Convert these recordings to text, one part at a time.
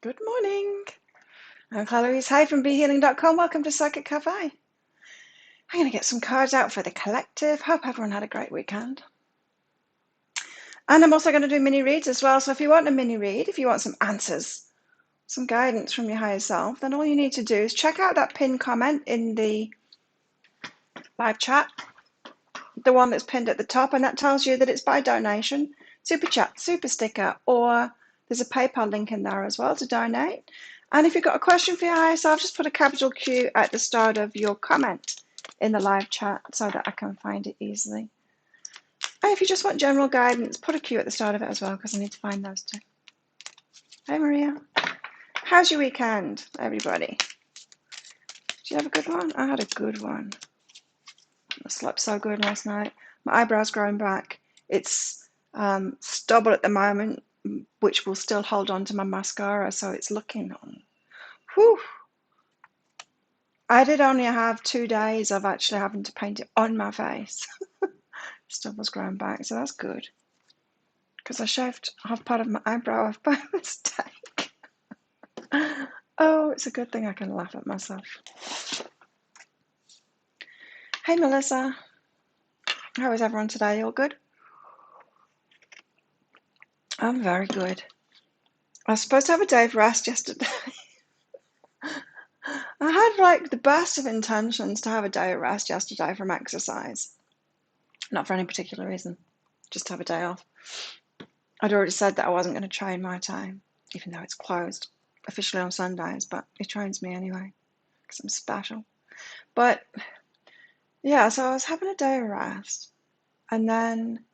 Good morning. I'm Clarice Hyde from BeHealing.com. Welcome to Psychic Cafe. I'm going to get some cards out for the collective. Hope everyone had a great weekend. And I'm also going to do mini reads as well. So if you want a mini read, if you want some answers, some guidance from your higher self, then all you need to do is check out that pinned comment in the live chat, the one that's pinned at the top, and that tells you that it's by donation, super chat, super sticker, or there's a PayPal link in there as well to donate. And if you've got a question for your higher self, just put a capital Q at the start of your comment in the live chat so that I can find it easily. And if you just want general guidance, put a Q at the start of it as well, because I need to find those too. Hey Maria, how's your weekend, everybody? Did you have a good one? I had a good one. I slept so good last night. My eyebrow's growing back. It's stubble at the moment, which will still hold on to my mascara, so it's looking on. Whew. I did only have 2 days of actually having to paint it on my face. Stubble's growing back, so that's good. Because I shaved half part of my eyebrow off by mistake. Oh, it's a good thing I can laugh at myself. Hey Melissa, how is everyone today? All good? I'm very good. I was supposed to have a day of rest yesterday. I had like the best of intentions to have a day of rest yesterday from exercise. Not for any particular reason, just to have a day off. I'd already said that I wasn't going to train my time, even though it's closed officially on Sundays, but it trains me anyway, because I'm special. But yeah, so I was having a day of rest, and then,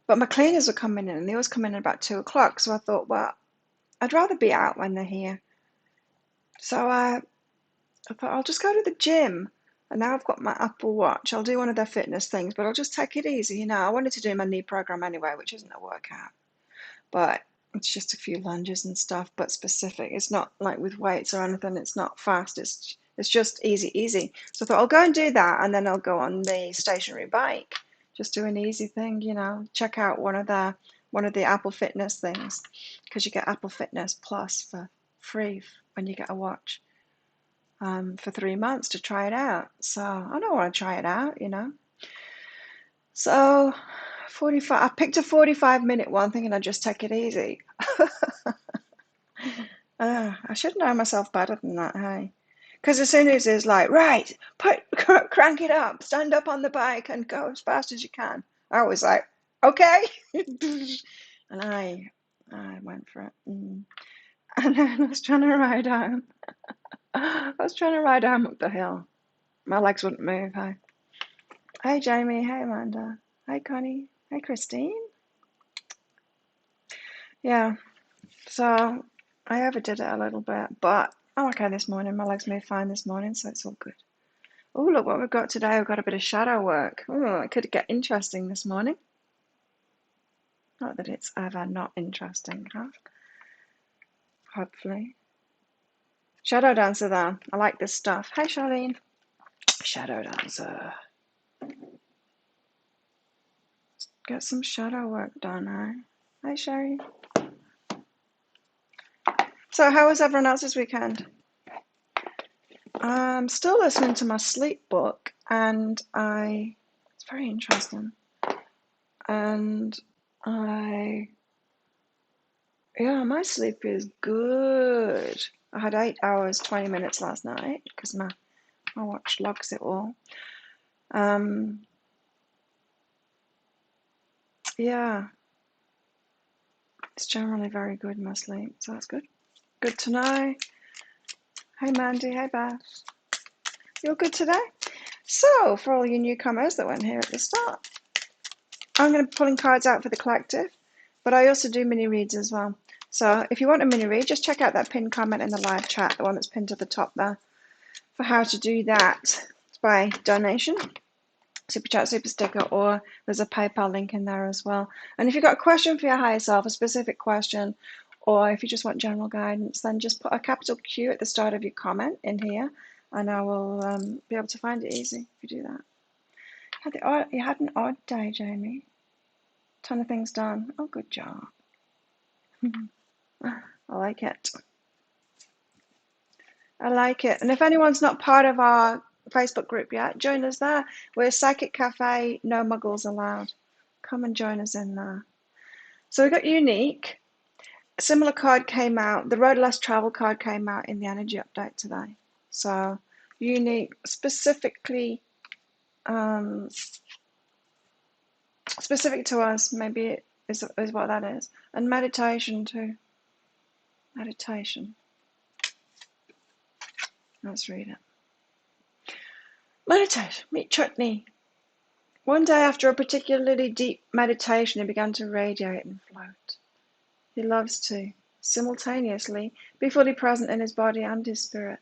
but my cleaners were coming in, and they always come in at about 2 o'clock, so I thought, well, I'd rather be out when they're here. So I thought I'll just go to the gym. And now I've got my Apple Watch. I'll do one of their fitness things, but I'll just take it easy. I wanted to do my knee program anyway, which isn't a workout, but it's just a few lunges and stuff, but specific. It's not like with weights or anything. It's not fast. It's just easy. So I thought I'll go and do that, and then I'll go on the stationary bike. Just do an easy thing, Check out one of the Apple Fitness things, because you get Apple Fitness Plus for free when you get a watch. For 3 months to try it out. So I don't want to try it out. So 45, I picked a 45-minute one thinking I'd just take it easy. I should know myself better than that, hey? Because as soon as it's like, right, crank it up, stand up on the bike and go as fast as you can. I was like, okay. And I went for it. And then I was trying to ride home. I was trying to ride home up the hill. My legs wouldn't move, hey? Hey, Jamie. Hey, Amanda. Hey, Connie. Hey, Christine. Yeah, so I overdid it a little bit, but I'm okay this morning. My legs moved fine this morning, so it's all good. Oh, look what we've got today. We've got a bit of shadow work. Oh, it could get interesting this morning. Not that it's ever not interesting, huh? Hopefully. Shadow dancer, then. I like this stuff. Hey, Charlene. Shadow dancer. Get some shadow work done, huh? Hey, Sherry. So, how was everyone else's weekend? I'm still listening to my sleep book, and it's very interesting. And my sleep is good. I had 8 hours, 20 minutes last night because my watch logs it all. Yeah, it's generally very good, my sleep, so that's good. Good to know. Hey, Mandy. Hey, Beth. You're good today? So, for all you newcomers that weren't here at the start, I'm going to be pulling cards out for the collective, but I also do mini reads as well. So if you want a mini read, just check out that pinned comment in the live chat, the one that's pinned to the top there, for how to do that. It's by donation, super chat, super sticker, or there's a PayPal link in there as well. And if you've got a question for your higher self, a specific question, or if you just want general guidance, then just put a capital Q at the start of your comment in here, and I will be able to find it easy if you do that. You had an odd day, Jamie. Ton of things done. Oh, good job. I like it. I like it. And if anyone's not part of our Facebook group yet, join us there. We're Psychic Cafe, no muggles allowed. Come and join us in there. So we got unique. A similar card came out. The Road Less Travel card came out in the energy update today. So unique, specifically specific to us, maybe it is what that is. And meditation too. Meditation. Let's read it. Meditate. Meet Chutney. One day after a particularly deep meditation, he began to radiate and float. He loves to, simultaneously, be fully present in his body and his spirit.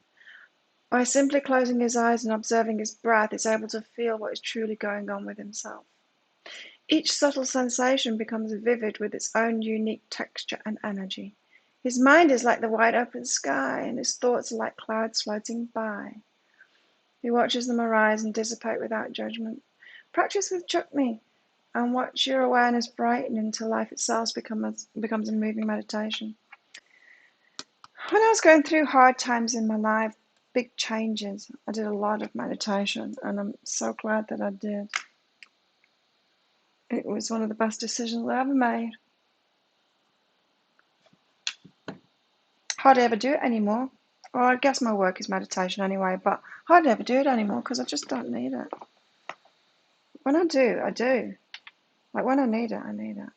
By simply closing his eyes and observing his breath, he's able to feel what is truly going on with himself. Each subtle sensation becomes vivid with its own unique texture and energy. His mind is like the wide open sky, and his thoughts are like clouds floating by. He watches them arise and dissipate without judgment. Practice with Chutney and watch your awareness brighten until life itself becomes a moving meditation. When I was going through hard times in my life, big changes, I did a lot of meditation, and I'm so glad that I did. It was one of the best decisions I ever made. Hardly ever do it anymore. Well, I guess my work is meditation anyway, but hardly ever do it anymore because I just don't need it. When I do, I do. Like when I need it, I need it.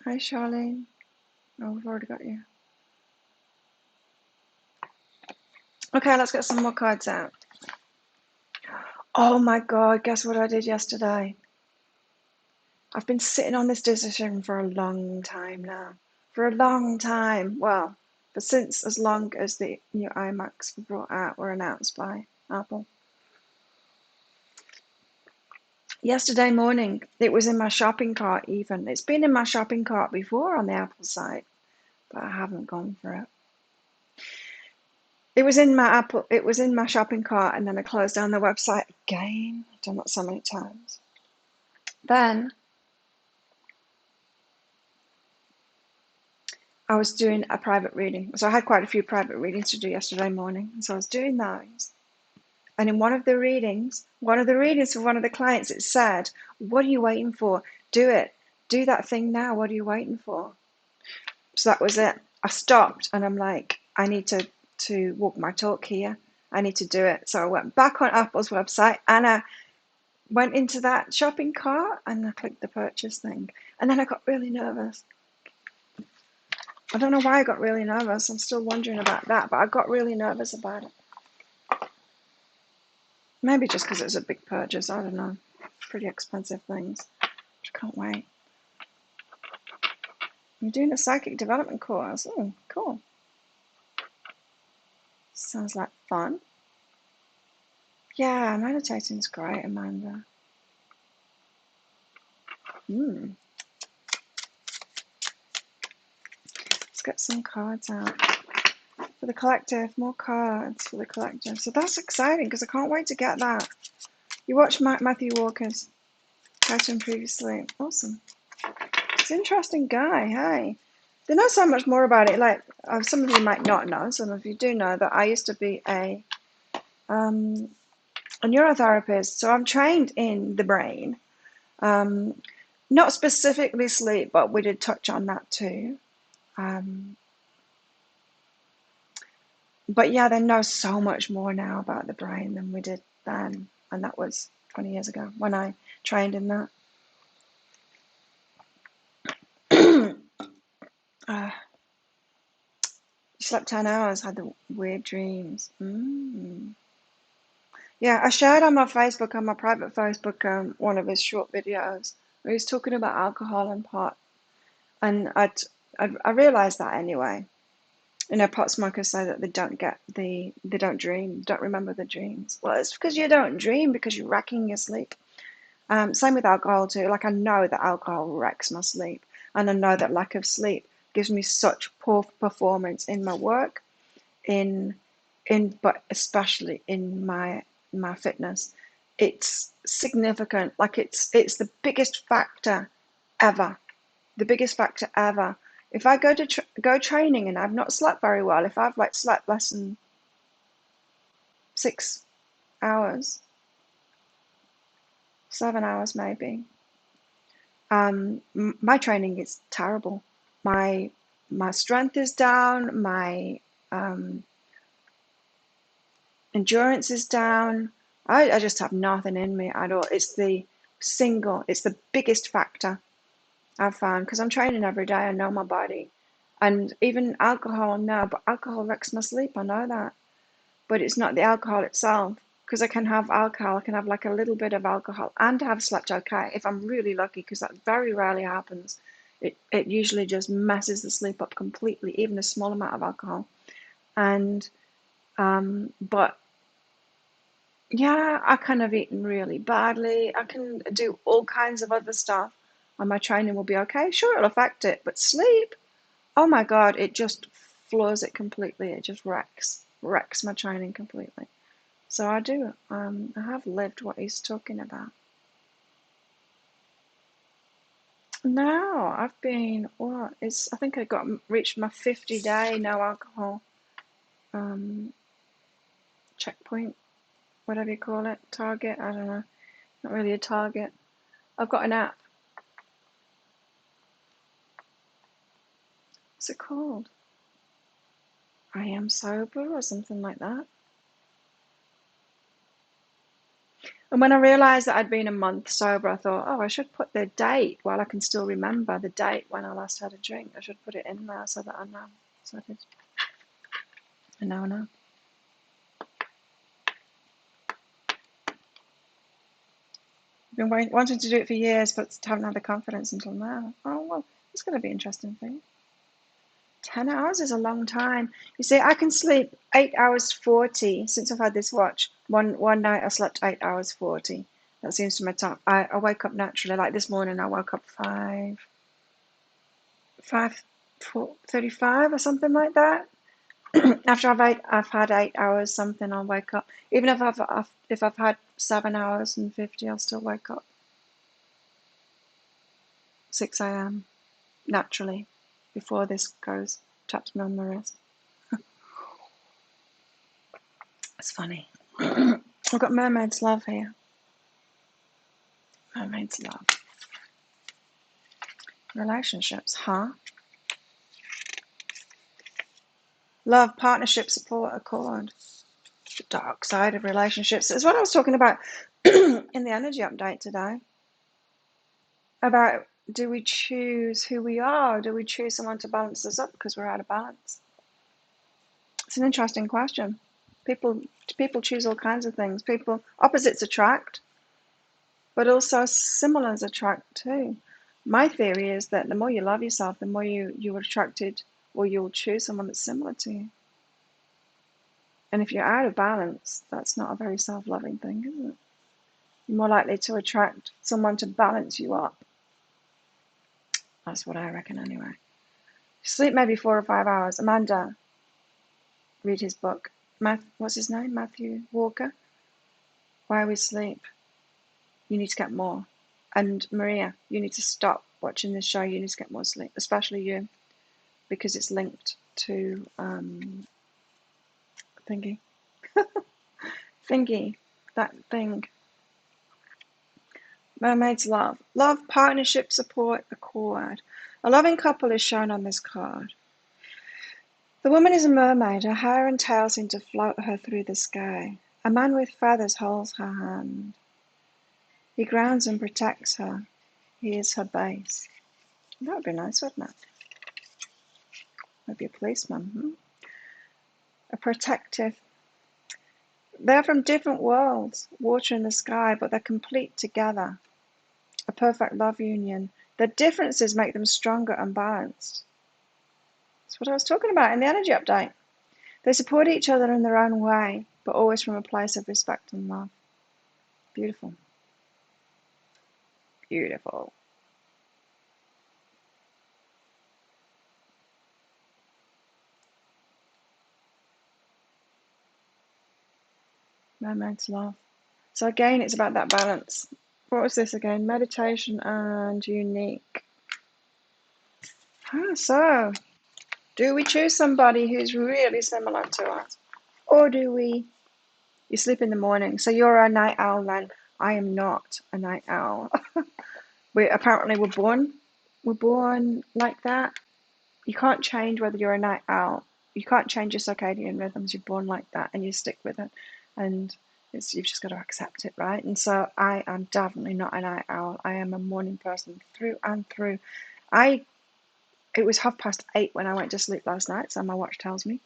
Hi, Charlene. Oh, we've already got you. Okay, let's get some more cards out. Oh my God, guess what I did yesterday? I've been sitting on this decision for a long time now. For a long time. Well, but since as long as the new iMacs were brought out, were announced by Apple. Yesterday morning, it was in my shopping cart even. It's been in my shopping cart before on the Apple site, but I haven't gone for it. It was in my shopping cart, and then I closed down the website again. I've done that so many times. Then I was doing a private reading. So I had quite a few private readings to do yesterday morning. And so I was doing those. And in one of the readings for one of the clients, it said, "What are you waiting for? Do it. Do that thing now. What are you waiting for?" So that was it. I stopped and I'm like, I need to walk my talk here. I need to do it. So I went back on Apple's website and I went into that shopping cart and I clicked the purchase thing. And then I got really nervous. I don't know why I got really nervous. I'm still wondering about that, but I got really nervous about it. Maybe just because it was a big purchase. I don't know. Pretty expensive things. I can't wait. I'm doing a psychic development course. Oh, cool. Sounds like fun. Yeah, meditating's great, Amanda. Let's get some cards out. For the collective, more cards for the collective. So that's exciting because I can't wait to get that. You watched Matthew Walker's Kaczan previously. Awesome. He's an interesting guy, hey. They know so much more about it. Like some of you might not know, some of you do know that I used to be a neurotherapist. So I'm trained in the brain. Not specifically sleep, but we did touch on that too. But yeah, they know so much more now about the brain than we did then. And that was 20 years ago when I trained in that. You slept 10 hours, had the weird dreams. Yeah, I shared on my Facebook, on my private Facebook, one of his short videos where he's talking about alcohol and pot. And I realized that anyway. You know, pot smokers say that they don't dream, don't remember the dreams. Well, it's because you don't dream because you're wrecking your sleep. Same with alcohol too. Like I know that alcohol wrecks my sleep, and I know that lack of sleep gives me such poor performance in my work, but especially in my fitness. It's significant. Like it's the biggest factor ever The biggest factor ever. If I go to go training and I've not slept very well, if I've like slept less than 6 hours, 7 hours maybe, my training is terrible. My strength is down. My endurance is down. I just have nothing in me at all. It's the biggest factor I've found, because I'm training every day. I know my body. And even alcohol, no, but alcohol wrecks my sleep. I know that. But it's not the alcohol itself, because I can have alcohol. I can have like a little bit of alcohol and have slept okay if I'm really lucky, because that very rarely happens. It usually just messes the sleep up completely, even a small amount of alcohol. And but yeah, I can have eaten really badly. I can do all kinds of other stuff, and my training will be okay. Sure, it'll affect it, but sleep, oh my God, it just floors it completely. It just wrecks my training completely. So I do. I have lived what he's talking about. No, I've been what? I think I reached my 50-day no alcohol um, checkpoint, whatever you call it, target. I don't know. Not really a target. I've got an app. What's it called? I am sober or something like that. And when I realized that I'd been a month sober, I thought, oh, I should put the date while I can still remember the date when I last had a drink. I should put it in there so that I know. So I did. And now I know. I've been wanting to do it for years, but haven't had the confidence until now. Oh, well, it's going to be interesting thing. 10 hours is a long time. You see, I can sleep 8 hours 40 since I've had this watch. One night I slept 8 hours 40. That seems to be my time. I wake up naturally. Like this morning, I woke up 5:35 or something like that. After I've had 8 hours something, I'll wake up. Even if I've had 7 hours and 50, I'll still wake up 6 a.m. naturally before this taps me on the wrist. It's funny. I've got Mermaid's Love here. Mermaid's Love. Relationships, huh? Love, partnership, support, accord. The dark side of relationships. It's what I was talking about in the energy update today. About, do we choose who we are? Do we choose someone to balance us up because we're out of balance? It's an interesting question. People choose all kinds of things. Opposites attract, but also similars attract too. My theory is that the more you love yourself, the more you're attracted, or you'll choose someone that's similar to you. And if you're out of balance, that's not a very self-loving thing, is it? You're more likely to attract someone to balance you up. That's what I reckon anyway. Sleep maybe 4 or 5 hours. Amanda, read his book. What's his name? Matthew Walker. Why We Sleep. You need to get more. And Maria, you need to stop watching this show. You need to get more sleep, especially you, because it's linked to thingy, that thing. Mermaid's Love. Love, partnership, support, accord. A loving couple is shown on this card. The woman is a mermaid. Her hair and tail seem to float her through the sky. A man with feathers holds her hand. He grounds and protects her. He is her base. That would be nice, wouldn't it? Maybe a policeman. A protective. They're from different worlds, water and the sky, but they're complete together. A perfect love union. Their differences make them stronger and balanced. That's what I was talking about in the energy update. They support each other in their own way, but always from a place of respect and love. Beautiful. Beautiful. Mermaid's Love. So again, it's about that balance. What was this again? Meditation and unique. So, do we choose somebody who's really similar to us? Or do we... You sleep in the morning. So you're a night owl then. I am not a night owl. We're born like that. You can't change whether you're a night owl. You can't change your circadian rhythms. You're born like that and you stick with it. And you've just got to accept it, right? And so I am definitely not a night owl. I am a morning person through and through. It was 8:30 when I went to sleep last night, so my watch tells me.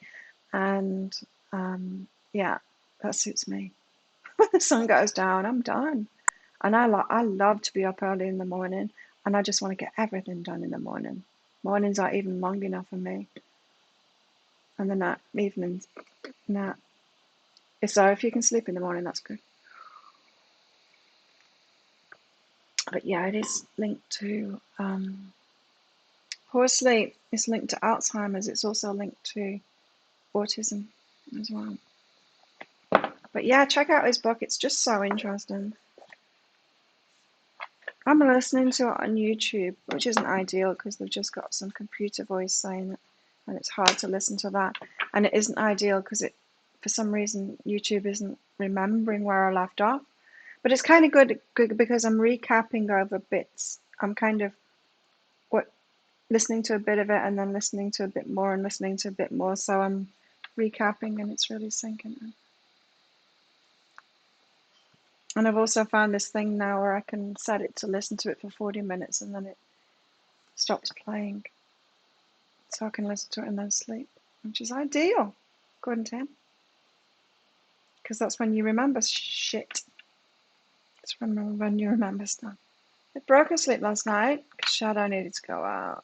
And yeah, that suits me. When the sun goes down, I'm done. And I love to be up early in the morning, and I just want to get everything done in the morning. Mornings aren't even long enough for me, and the evenings, nah. So if you can sleep in the morning, that's good. But yeah, it is linked to poor sleep. It's linked to Alzheimer's. It's also linked to autism as well. But yeah, check out his book. It's just so interesting. I'm listening to it on YouTube, which isn't ideal because they've just got some computer voice saying it, and it's hard to listen to that. And it isn't ideal because for some reason, YouTube isn't remembering where I left off. But it's kind of good because I'm recapping over bits. I'm kind of listening to a bit of it and then listening to a bit more and listening to a bit more. So I'm recapping and it's really sinking in. And I've also found this thing now where I can set it to listen to it for 40 minutes and then it stops playing. So I can listen to it and then sleep, which is ideal, according to him. Because that's when you remember shit. It's when you remember stuff. I broke asleep last night because Shadow needed to go out.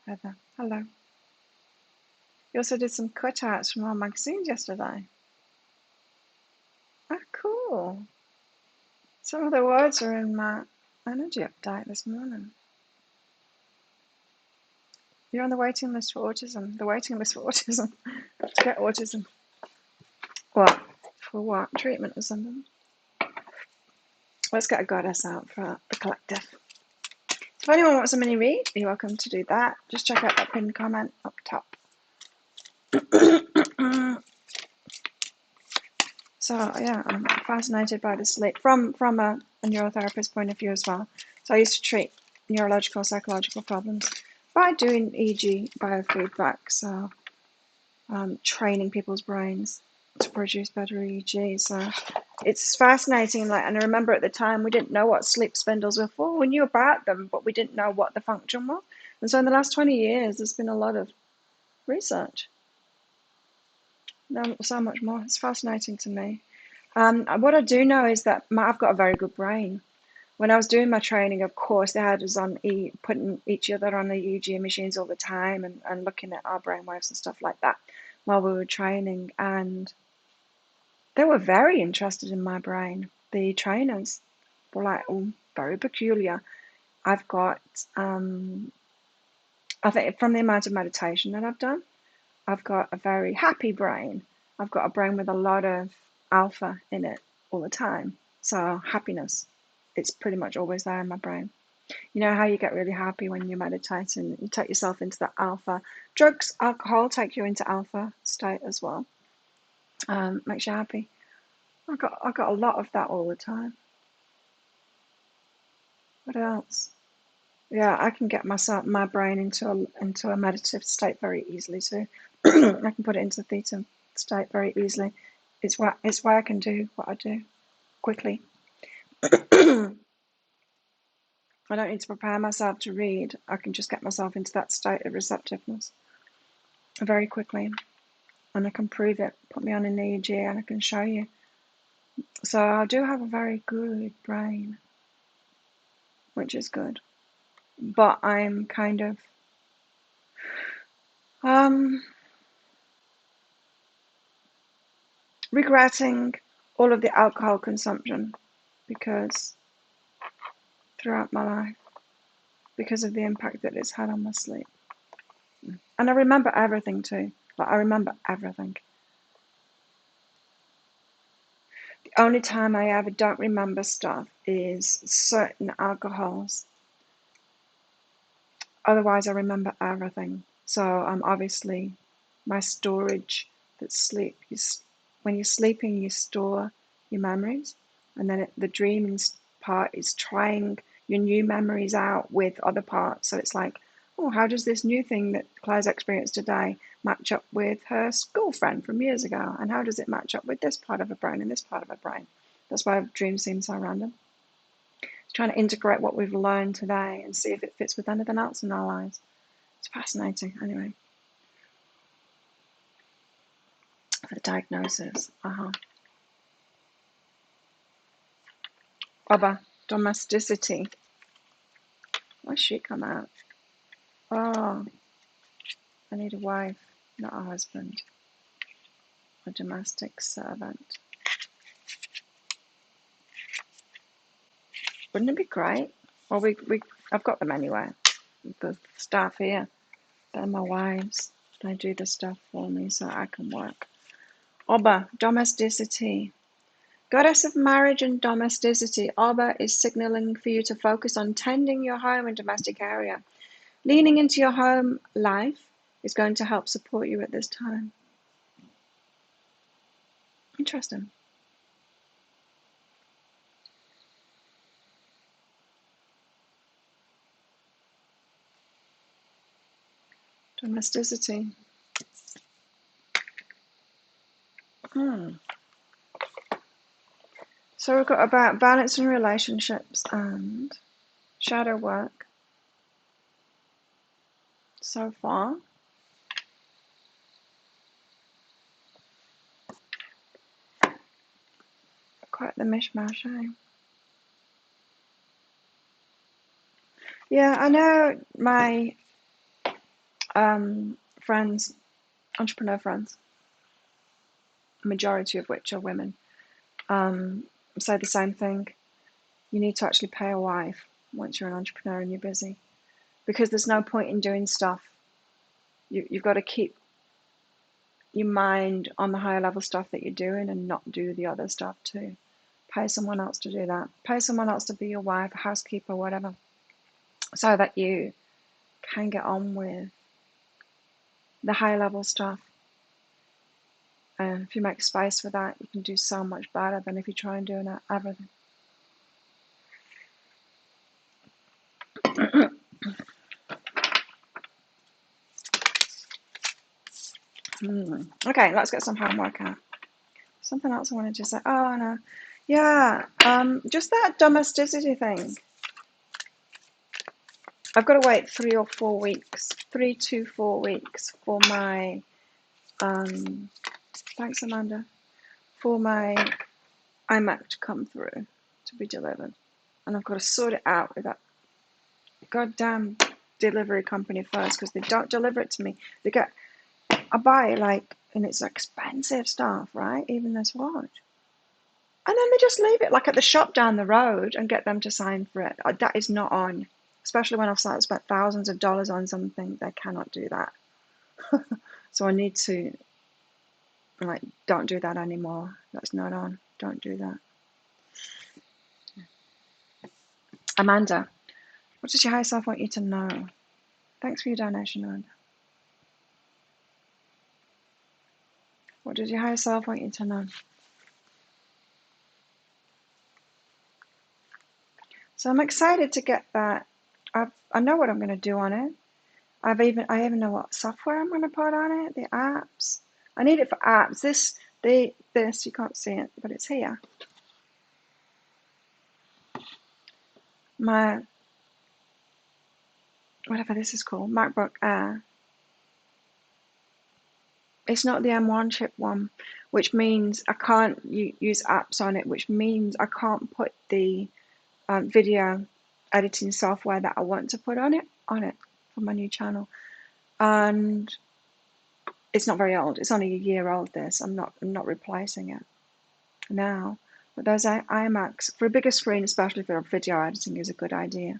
Heather, hello. You also did some cutouts from our magazines yesterday. Oh, cool. Some of the words are in my energy update this morning. You're on the waiting list for autism. The waiting list for autism. To get autism. What? For what? Treatment or something? Let's get a goddess out for the collective. If anyone wants a mini read, you're welcome to do that. Just check out that pinned comment up top. So yeah, I'm fascinated by the sleep from a neurotherapist point of view as well. So I used to treat neurological, psychological problems by doing EEG biofeedback. So training people's brains to produce better EEG. So it's fascinating. And I remember at the time we didn't know what sleep spindles were for. We knew about them, but we didn't know what the function was. And so in the last 20 years, there's been a lot of research. So much more. It's fascinating to me. What I do know is that I've got a very good brain. When I was doing my training, of course, they had us on putting each other on the EEG machines all the time and looking at our brainwaves and stuff like that while we were training. And they were very interested in my brain. The trainers were like, oh, very peculiar. I've got, I think from the amount of meditation that I've done, I've got a very happy brain. I've got a brain with a lot of alpha in it all the time. So happiness, it's pretty much always there in my brain. You know how you get really happy when you meditate and you take yourself into that alpha. Drugs, alcohol take you into alpha state as well. Makes you happy. I got a lot of that all the time. What else? Yeah, I can get my brain into a meditative state very easily too. I can put it into theta state very easily. It's why I can do what I do quickly. I don't need to prepare myself to read. I can just get myself into that state of receptiveness very quickly, and I can prove it. Put me on an EEG and I can show you. So I do have a very good brain, which is good. But I'm kind of regretting all of the alcohol consumption because throughout my life, because of the impact that it's had on my sleep. And I remember everything too. I remember everything. The Only time I ever don't remember stuff is certain alcohols. Otherwise, I remember everything. So obviously my storage that's sleep. When you're sleeping, you store your memories, and then the dreaming part is trying your new memories out with other parts. So it's like, oh, how does this new thing that Claire's experienced today match up with her school friend from years ago? And how does it match up with this part of her brain and this part of her brain? That's why dreams seem so random. It's trying to integrate what we've learned today and see if it fits with anything else in our lives. It's fascinating. Anyway, for the diagnosis. Oba, domesticity. Why's she come out? Oh, I need a wife, not a husband. A domestic servant. Wouldn't it be great? Well, I've got them anyway. The staff here, they're my wives. They do the stuff for me so I can work. Oba, domesticity. Goddess of marriage and domesticity, Oba is signaling for you to focus on tending your home and domestic area. Leaning into your home life is going to help support you at this time. Interesting. Domesticity. So we've got about balance in relationships and shadow work so far. Quite the mishmash, eh? Yeah, I know my friends, entrepreneur friends, majority of which are women, say the same thing. You need to actually pay a wife once you're an entrepreneur and you're busy, because there's no point in doing stuff. You've got to keep your mind on the higher level stuff that you're doing and not do the other stuff too. Pay someone else to do that. Pay someone else to be your wife, housekeeper, whatever, so that you can get on with the high level stuff. And if you make space for that, you can do so much better than if you try and do everything. Okay, let's get some homework out. Something else I wanted to say. Oh no, yeah, just that domesticity thing. I've got to wait 3 or 4 weeks, 3 to 4 weeks for my. Thanks, Amanda, for my iMac to come through, to be delivered, and I've got to sort it out with that goddamn delivery company first, because they don't deliver it to me. I buy and it's expensive stuff, right? Even this watch. And then they just leave it like at the shop down the road and get them to sign for it. That is not on. Especially when I've spent thousands of dollars on something, they cannot do that. So I need to, don't do that anymore. That's not on. Don't do that. Amanda, what does your higher self want you to know? Thanks for your donation, Amanda. What does your higher self want you to know? So I'm excited to get that. I know what I'm going to do on it. I even know what software I'm going to put on it. The apps. I need it for apps. This you can't see it, but it's here. My whatever this is called, MacBook Air. It's not the M1 chip one, which means I can't use apps on it, which means I can't put the video editing software that I want to put on it for my new channel. And it's not very old. It's only a year old. This I'm not replacing it now. But those iMacs for a bigger screen, especially for video editing, is a good idea.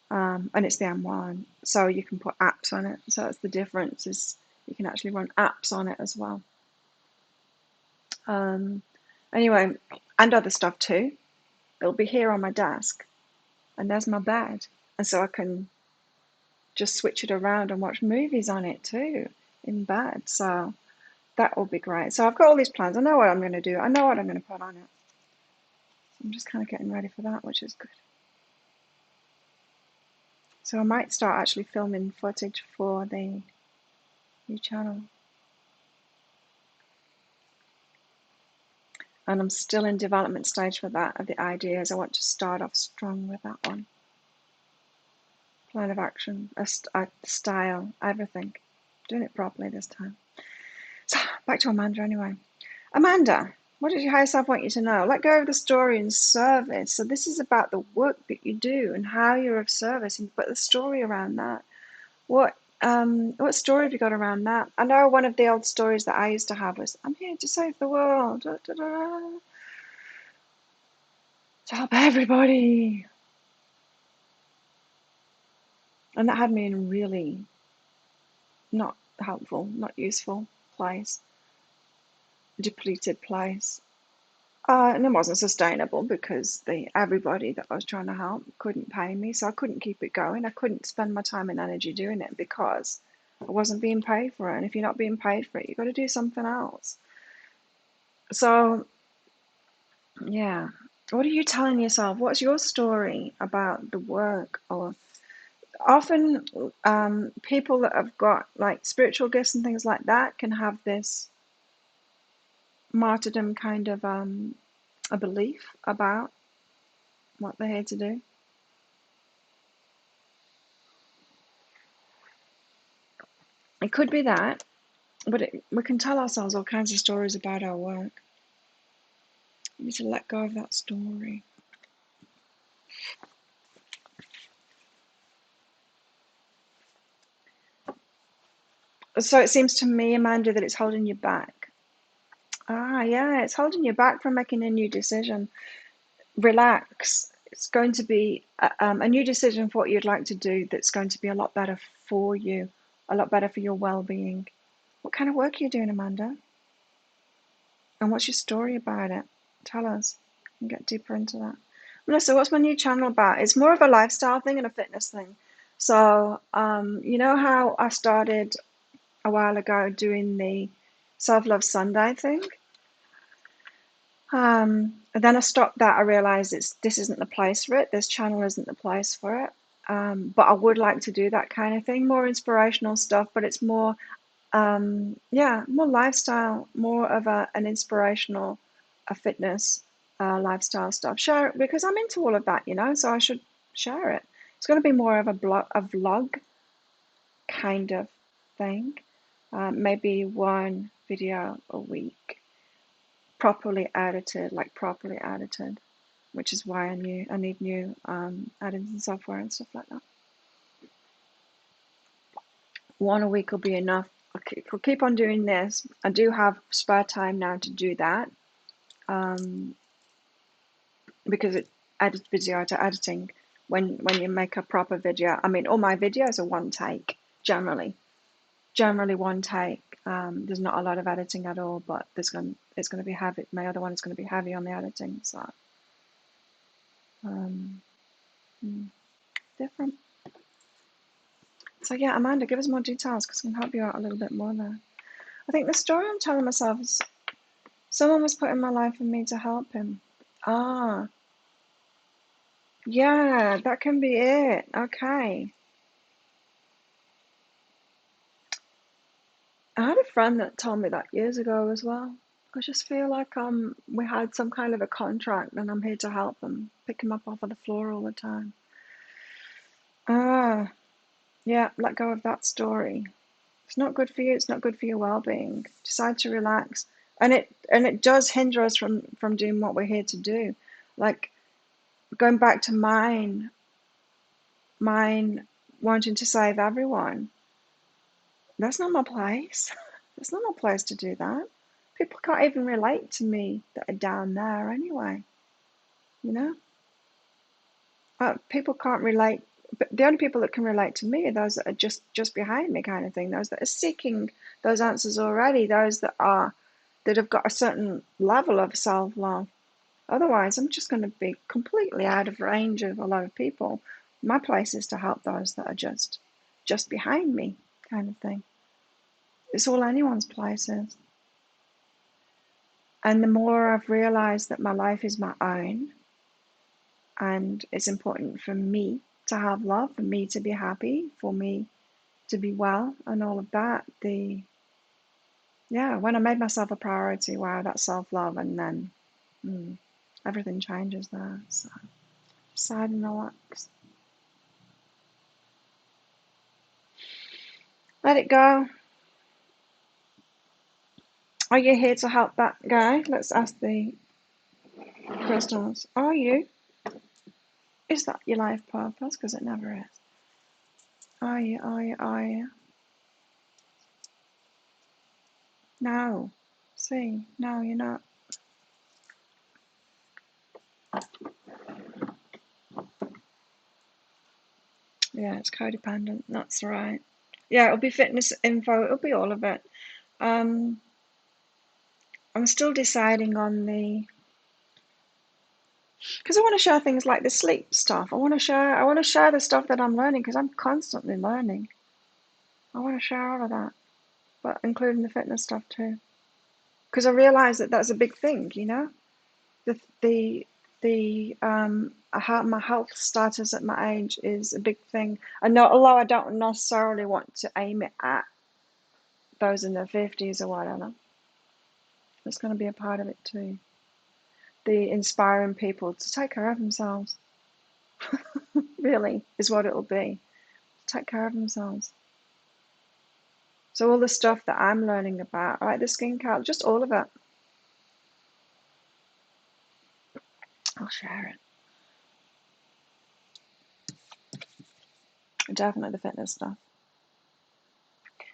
And it's the M1, so you can put apps on it. So that's the difference, is you can actually run apps on it as well. Anyway, and other stuff too. It'll be here on my desk, and there's my bed, and so I can just switch it around and watch movies on it too in bed. So that will be great. So I've got all these plans. I know what I'm going to do. I know what I'm going to put on it. I'm just kind of getting ready for that, which is good. So I might start actually filming footage for the new channel. And I'm still in development stage for that, of the ideas. I want to start off strong with that one. Plan of action, a style, everything. Doing it properly this time. So back to Amanda anyway. Amanda, what does your higher self want you to know? Let go of the story and service. So this is about the work that you do and how you're of service, but the story around that. What story have you got around that? I know one of the old stories that I used to have was, I'm here to save the world, da, da, da, to help everybody. And that had me in a really not helpful, not useful place, depleted place. And it wasn't sustainable because everybody that I was trying to help couldn't pay me, so I couldn't keep it going. I couldn't spend my time and energy doing it because I wasn't being paid for it. And if you're not being paid for it, you've got to do something else. So, yeah. What are you telling yourself? What's your story about the work? Or often people that have got like spiritual gifts and things like that can have this martyrdom kind of a belief about what they're here to do. It could be that, but we can tell ourselves all kinds of stories about our work. We need to let go of that story. So it seems to me, Amanda, that it's holding you back. Yeah, it's holding you back from making a new decision. Relax. It's going to be a new decision for what you'd like to do that's going to be a lot better for you, a lot better for your well-being. What kind of work are you doing, Amanda? And what's your story about it? Tell us. And get deeper into that. Melissa, what's my new channel about? It's more of a lifestyle thing and a fitness thing. So, you know how I started a while ago doing the Self-Love Sunday thing? And then I stopped that. I realized this isn't the place for it. This channel isn't the place for it. But I would like to do that kind of thing, more inspirational stuff, but it's more, more lifestyle, more of an inspirational, a fitness, lifestyle stuff. Share it because I'm into all of that, so I should share it. It's going to be more of a vlog kind of thing. Maybe one video a week, properly edited, which is why I need new editing software and stuff like that. One a week will be enough. I'll keep on doing this. I do have spare time now to do that, because video to editing, when you make a proper video, I mean, all my videos are one take, generally one take. There's not a lot of editing at all, but it's going to be heavy. My other one is going to be heavy on the editing, so different. So yeah, Amanda, give us more details because I can help you out a little bit more there. I think the story I'm telling myself is someone was put in my life for me to help him. Yeah, that can be it. Okay. I had a friend that told me that years ago as well. I just feel like we had some kind of a contract and I'm here to help them, pick him up off of the floor all the time. Yeah, let go of that story. It's not good for you, it's not good for your well-being. Decide to relax. And it does hinder us from doing what we're here to do. Like going back to mine wanting to save everyone. That's not my place. That's not my place to do that. People can't even relate to me that are down there anyway. People can't relate. But the only people that can relate to me are those that are just behind me, kind of thing. Those that are seeking those answers already. Those that are that have got a certain level of self-love. Otherwise, I'm just going to be completely out of range of a lot of people. My place is to help those that are just behind me, kind of thing. It's all anyone's place is. And the more I've realized that my life is my own, and it's important for me to have love, for me to be happy, for me to be well, and all of that, when I made myself a priority, wow, that's self-love, and then everything changes there. So decide and relax. Let it go. Are you here to help that guy? Let's ask the crystals. Are you? Is that your life purpose? Because it never is. Are you? Are you? Are you? No. See, no, you're not. Yeah, it's codependent. That's right. Yeah, it'll be fitness info. It'll be all of it. I'm still deciding on because I want to share things like the sleep stuff. I want to share the stuff that I'm learning because I'm constantly learning. I want to share all of that, but including the fitness stuff too. Because I realize that that's a big thing, you know. My health status at my age is a big thing. And not, although I don't necessarily want to aim it at those in their 50s or whatever, it's going to be a part of it too. The inspiring people to take care of themselves, really, is what it'll be. Take care of themselves. So all the stuff that I'm learning about, like the skincare, just all of it, I'll share it. Definitely the fitness stuff.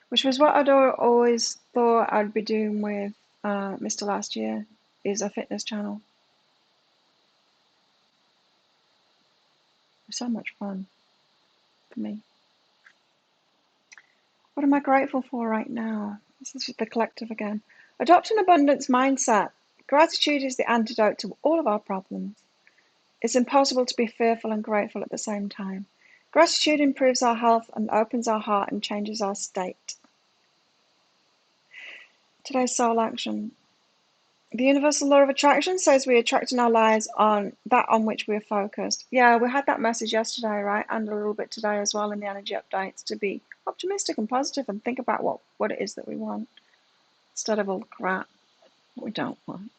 Which was what I'd always thought I'd be doing with Mr. Last Year, is a fitness channel. It's so much fun for me. What am I grateful for right now? This is the collective again. Adopt an abundance mindset. Gratitude is the antidote to all of our problems. It's impossible to be fearful and grateful at the same time. Gratitude improves our health and opens our heart and changes our state. Today's soul action. The universal law of attraction says we attract in our lives on that on which we're focused. Yeah, we had that message yesterday, right? And a little bit today as well in the energy updates, to be optimistic and positive and think about what it is that we want instead of all the crap that we don't want.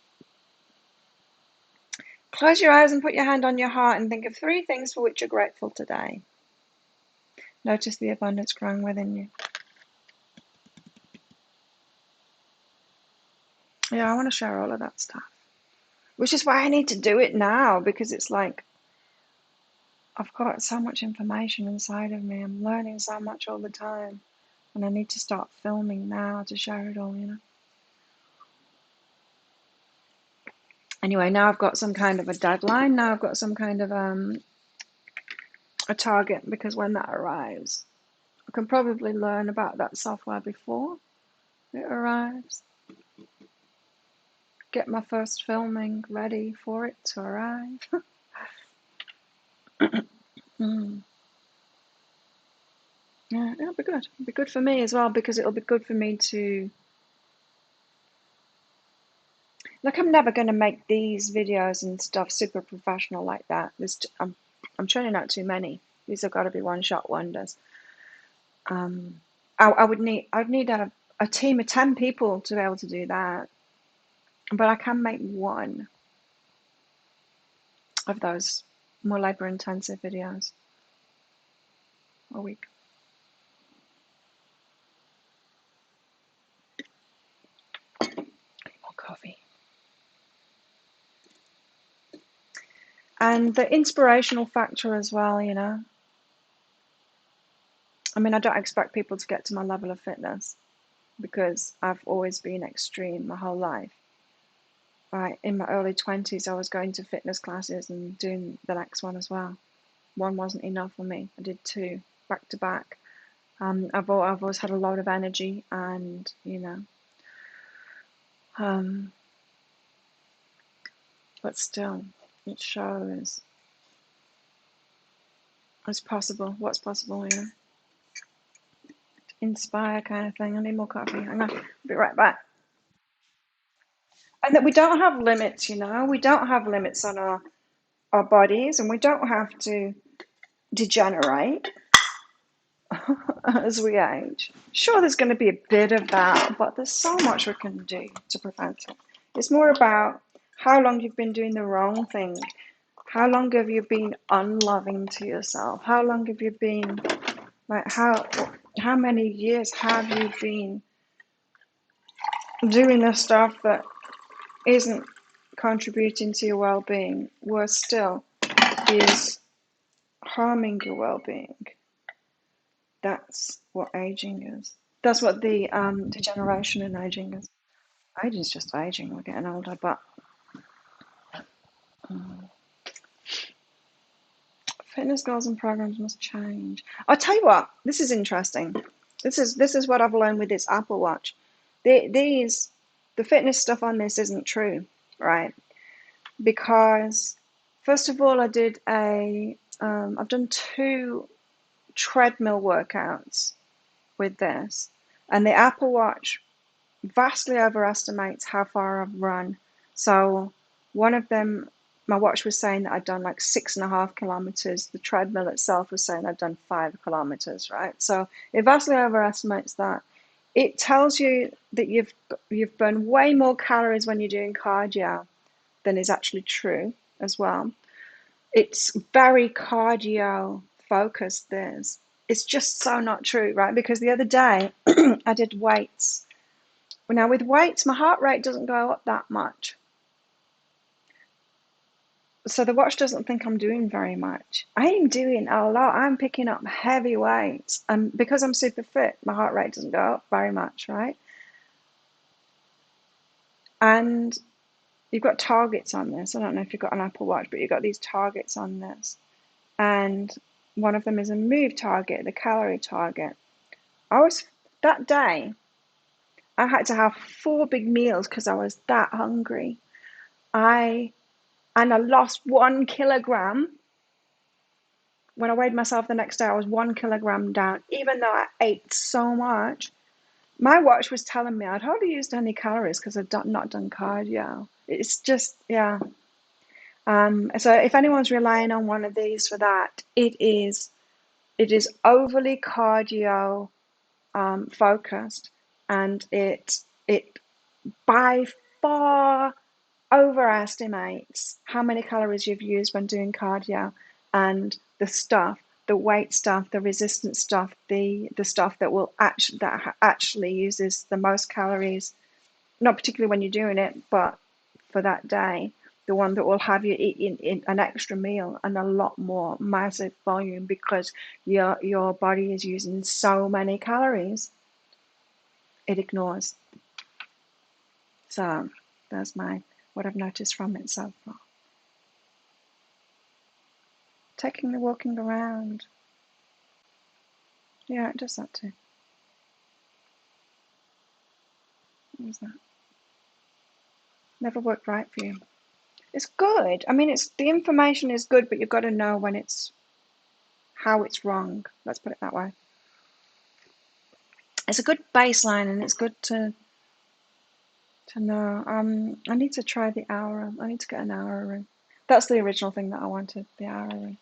Close your eyes and put your hand on your heart and think of 3 things for which you're grateful today. Notice the abundance growing within you. Yeah, I want to share all of that stuff. Which is why I need to do it now, because it's like I've got so much information inside of me. I'm learning so much all the time. And I need to start filming now to share it all, you know. Anyway, now I've got some kind of a deadline. Now I've got some kind of a target, because when that arrives, I can probably learn about that software before it arrives. Get my first filming ready for it to arrive. Yeah, it'll be good. It'll be good for me as well, because it'll be good for me to... Like, I'm never going to make these videos and stuff super professional like that. I'm churning out too many. These have got to be one-shot wonders. I'd need a team of 10 people to be able to do that. But I can make one of those more labor-intensive videos a week. More coffee. And the inspirational factor as well, you know. I mean, I don't expect people to get to my level of fitness, because I've always been extreme my whole life. Right, in my early 20s, I was going to fitness classes and doing the next one as well. One wasn't enough for me. I did 2 back to back. I've always had a lot of energy, and you know, Um, but still, it shows it's possible. What's possible, you know? Inspire kind of thing. I need more coffee. Hang on. I'll be right back. And that we don't have limits, you know? We don't have limits on our bodies, and we don't have to degenerate as we age. Sure, there's going to be a bit of that, but there's so much we can do to prevent it. It's more about how long you've been doing the wrong thing. How long have you been unloving to yourself? How long have you been, like, how many years have you been doing the stuff that isn't contributing to your well-being? Worse still, is harming your well-being. That's what aging is. That's what the degeneration in aging is. Aging is just aging. We're getting older, but fitness goals and programs must change. I'll tell you what. This is interesting. This is what I've learned with this Apple Watch. The fitness stuff on this isn't true, right? Because first of all, I've done 2 treadmill workouts with this, and the Apple Watch vastly overestimates how far I've run. So one of them, my watch was saying that I'd done like 6.5 kilometers. The treadmill itself was saying I'd done 5 kilometers, right? So it vastly overestimates that. It tells you that you've burned way more calories when you're doing cardio than is actually true as well. It's very cardio focused, this. It's just so not true, right? Because the other day I did weights. Now with weights, my heart rate doesn't go up that much. So the watch doesn't think I'm doing very much. I am doing a lot. I'm picking up heavy weights. And because I'm super fit, my heart rate doesn't go up very much, right? And you've got targets on this. I don't know if you've got an Apple Watch, but you've got these targets on this. And one of them is a move target, the calorie target. That day, I had to have 4 big meals because I was that hungry. I lost 1 kilogram. When I weighed myself the next day, I was 1 kilogram down, even though I ate so much. My watch was telling me I'd hardly used any calories because I'd not done cardio. It's just, yeah. So if anyone's relying on one of these for that, it is overly cardio focused, and it by far overestimates how many calories you've used when doing cardio, and the weight stuff, the resistance stuff, the stuff that actually uses the most calories, not particularly when you're doing it, but for that day, the one that will have you eat in an extra meal and a lot more massive volume because your body is using so many calories, it ignores. So that's what I've noticed from it so far. Taking the walking around. Yeah, it does that too. What was that? Never worked right for you. It's good. I mean, the information is good, but you've got to know when how it's wrong. Let's put it that way. It's a good baseline, and it's good to know. I need to try the hour. I need to get an hour ring. That's the original thing that I wanted, the hour ring.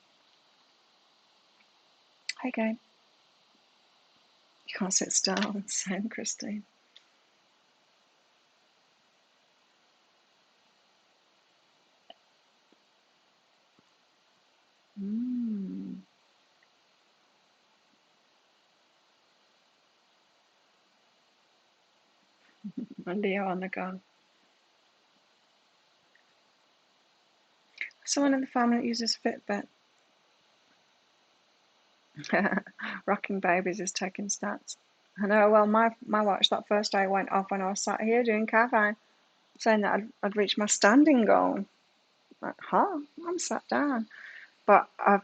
Hey, Gabe. You can't sit still. Same, Christine. And Leo on the go. Someone in the family that uses Fitbit. Rocking babies is taking stats. I know. Well, my watch that first day went off when I was sat here doing cafe, saying that I'd reached my standing goal. Like, huh? I'm sat down. But I've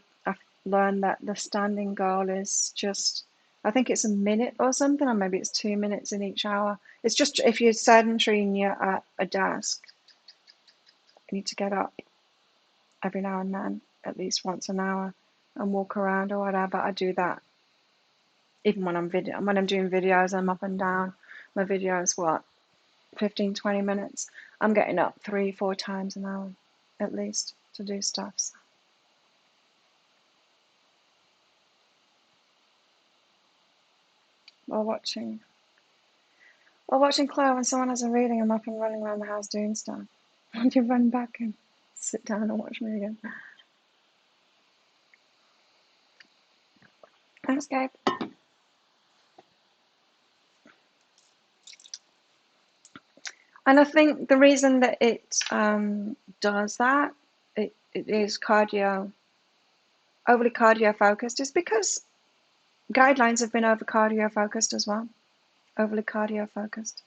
learned that the standing goal is just I think it's a minute or something, or maybe it's 2 minutes in each hour. It's just if you're sedentary and you're at a desk, you need to get up every now and then, at least once an hour, and walk around or whatever. I do that even when I'm doing videos. I'm up and down. My videos, what, 15, 20 minutes. I'm getting up 3-4 times an hour, at least, to do stuff. So. While watching Claire, when someone has a reading, I'm up and running around the house doing stuff. And you run back and sit down and watch me again. Thanks, Gabe. And I think the reason that it does that, it is overly cardio focused, is because guidelines have been over cardio focused as well. Overly cardio focused.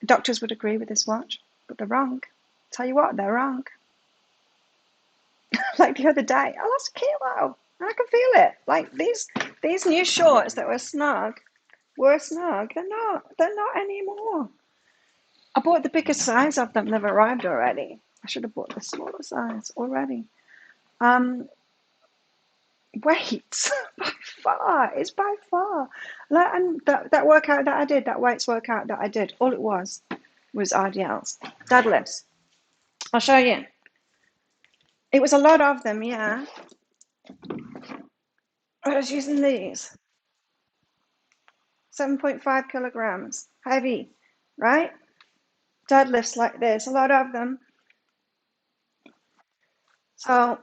Doctors would agree with this watch, but they're wrong. Tell you what, they're wrong. Like the other day, I lost a kilo, and I can feel it. Like these new shorts that were snug. They're not anymore. I bought the biggest size of them. They've arrived already. I should have bought the smaller size already. Weights by far. It's by far. And that workout that I did, that weights workout that I did, all it was RDLs, deadlifts. I'll show you. It was a lot of them, yeah. I was using these. 7.5 kilograms, heavy, right? Deadlifts like this, a lot of them. So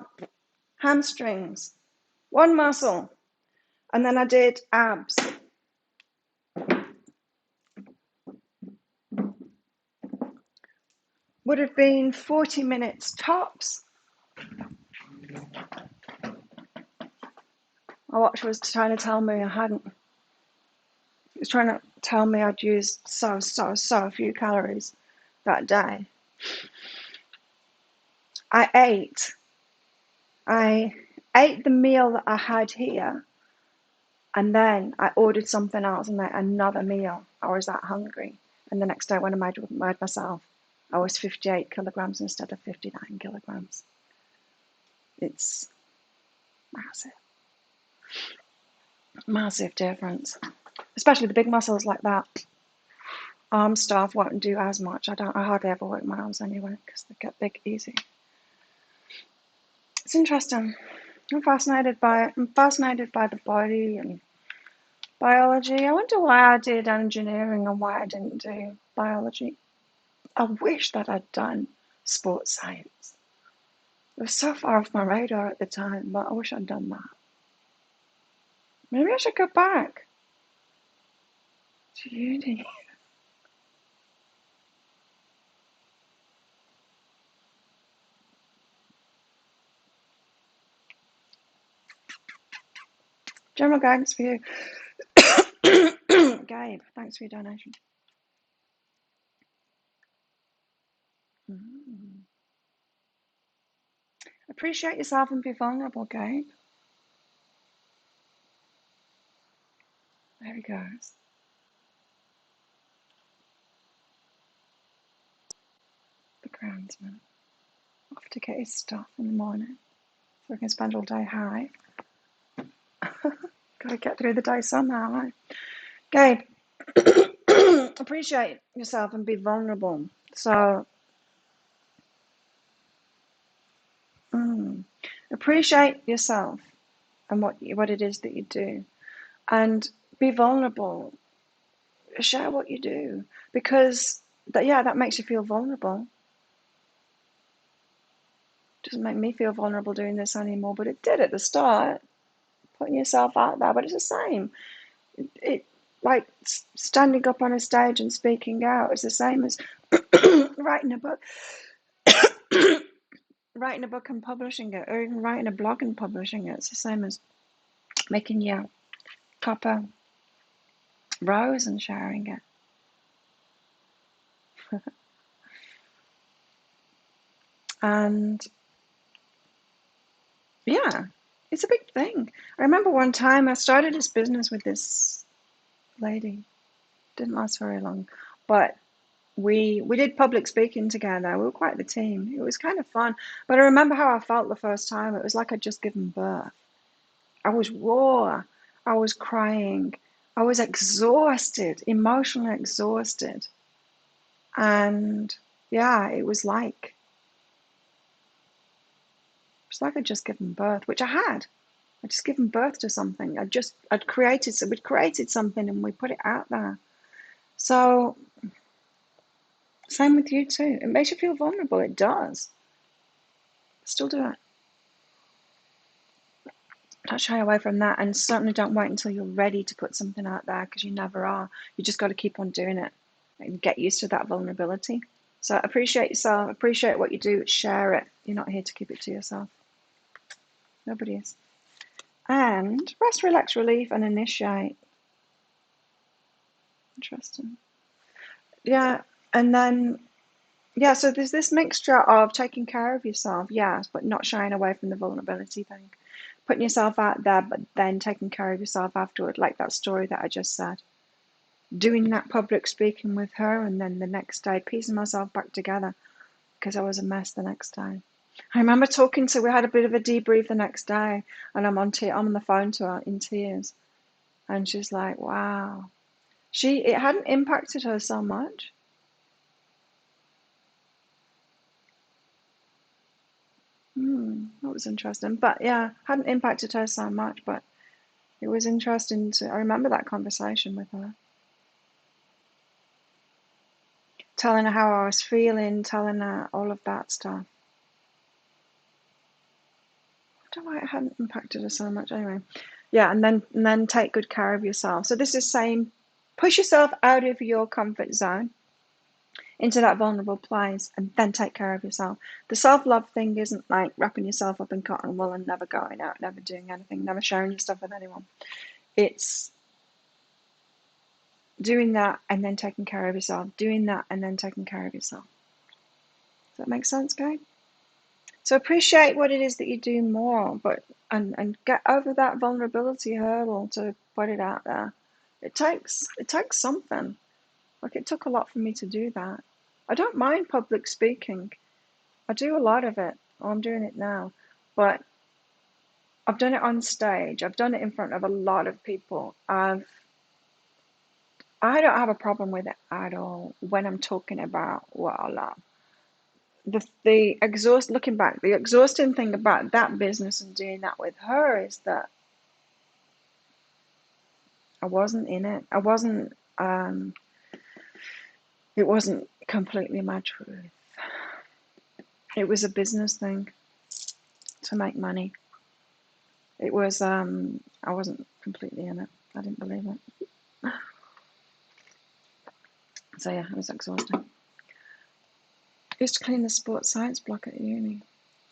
hamstrings, one muscle, and then I did abs. Would have been 40 minutes tops. My watch was trying to tell me I hadn't. It was trying to tell me I'd used so few calories that day. I ate the meal that I had here, and then I ordered something else and then another meal. I was that hungry. And the next day when I weighed myself, I was 58 kilograms instead of 59 kilograms. It's massive. Massive difference. Especially the big muscles like that. Arm stuff won't do as much. I hardly ever work my arms anyway because they get big easy. It's interesting. I'm fascinated by the body and biology. I wonder why I did engineering and why I didn't do biology. I wish that I'd done sports science. It was so far off my radar at the time, but I wish I'd done that. Maybe I should go back to uni. General guidance for you. Gabe, thanks for your donation. Appreciate yourself and be vulnerable, Gabe. There he goes. The groundsman. Off to get his stuff in the morning so we can spend all day high. Gotta get through the day somehow. Gabe, appreciate yourself and be vulnerable. So, appreciate yourself and what it is that you do, and be vulnerable. Share what you do, because that makes you feel vulnerable. Doesn't make me feel vulnerable doing this anymore, but it did at the start. Putting yourself out there, but it's the same. It like standing up on a stage and speaking out is the same as writing a book. Writing a book and publishing it, or even writing a blog and publishing it. It's the same as making your copper rose and sharing it. And yeah, It's a big thing. I remember one time I started this business with this lady. Didn't last very long, but we did public speaking together. We were quite the team. It was kind of fun. But I remember how I felt the first time. It was like I'd just given birth. I was raw. I was crying. I was exhausted, emotionally exhausted. And yeah, it was like I'd just given birth, which I had. I'd just given birth to something. We'd created something and we put it out there. So same with you too. It makes you feel vulnerable. It does. Still do it. Don't shy away from that, and certainly don't wait until you're ready to put something out there, because you never are. You just got to keep on doing it and get used to that vulnerability. So appreciate yourself, appreciate what you do, share it. You're not here to keep it to yourself. Nobody is. And rest, relax, relief, and initiate. Interesting. Yeah, and then yeah, so there's this mixture of taking care of yourself, yes, but not shying away from the vulnerability thing. Putting yourself out there, but then taking care of yourself afterward, like that story that I just said. Doing that public speaking with her, and then the next day piecing myself back together because I was a mess the next day. I remember we had a bit of a debrief the next day, and I'm on the phone to her in tears, and she's like, "Wow, it hadn't impacted her so much." That was interesting, but yeah, hadn't impacted her so much, but it was interesting I remember that conversation with her, telling her how I was feeling, telling her all of that stuff. I don't know why it hadn't impacted her so much. Anyway, yeah, and then take good care of yourself. So this is saying, push yourself out of your comfort zone into that vulnerable place, and then take care of yourself. The self-love thing isn't like wrapping yourself up in cotton wool and never going out, never doing anything, never sharing your stuff with anyone. It's doing that and then taking care of yourself, doing that and then taking care of yourself. Does that make sense, guys? So appreciate what it is that you do more, but and get over that vulnerability hurdle to put it out there. It takes something. Like, it took a lot for me to do that. I don't mind public speaking. I do a lot of it. I'm doing it now, but I've done it on stage. I've done it in front of a lot of people. I don't have a problem with it at all when I'm talking about what I love. Looking back, the exhausting thing about that business and doing that with her is that I wasn't in it. It wasn't completely my truth. It was a business thing to make money. It was, I wasn't completely in it. I didn't believe it. So yeah, it was exhausting. I used to clean the sports science block at uni.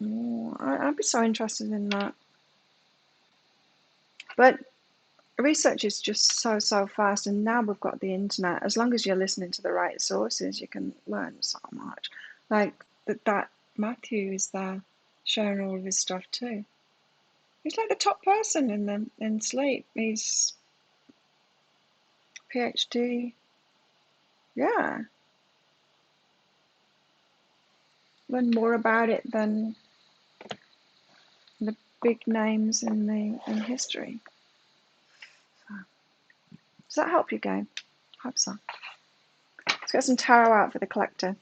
Oh, I'd be so interested in that. But research is just so fast, and now we've got the internet. As long as you're listening to the right sources, you can learn so much. Like that Matthew is there sharing all of his stuff too. He's like the top person in sleep. He's PhD. Yeah, learn more about it than the big names in history. So, does that help you, Gabe? Hope so. Let's get some tarot out for the collector.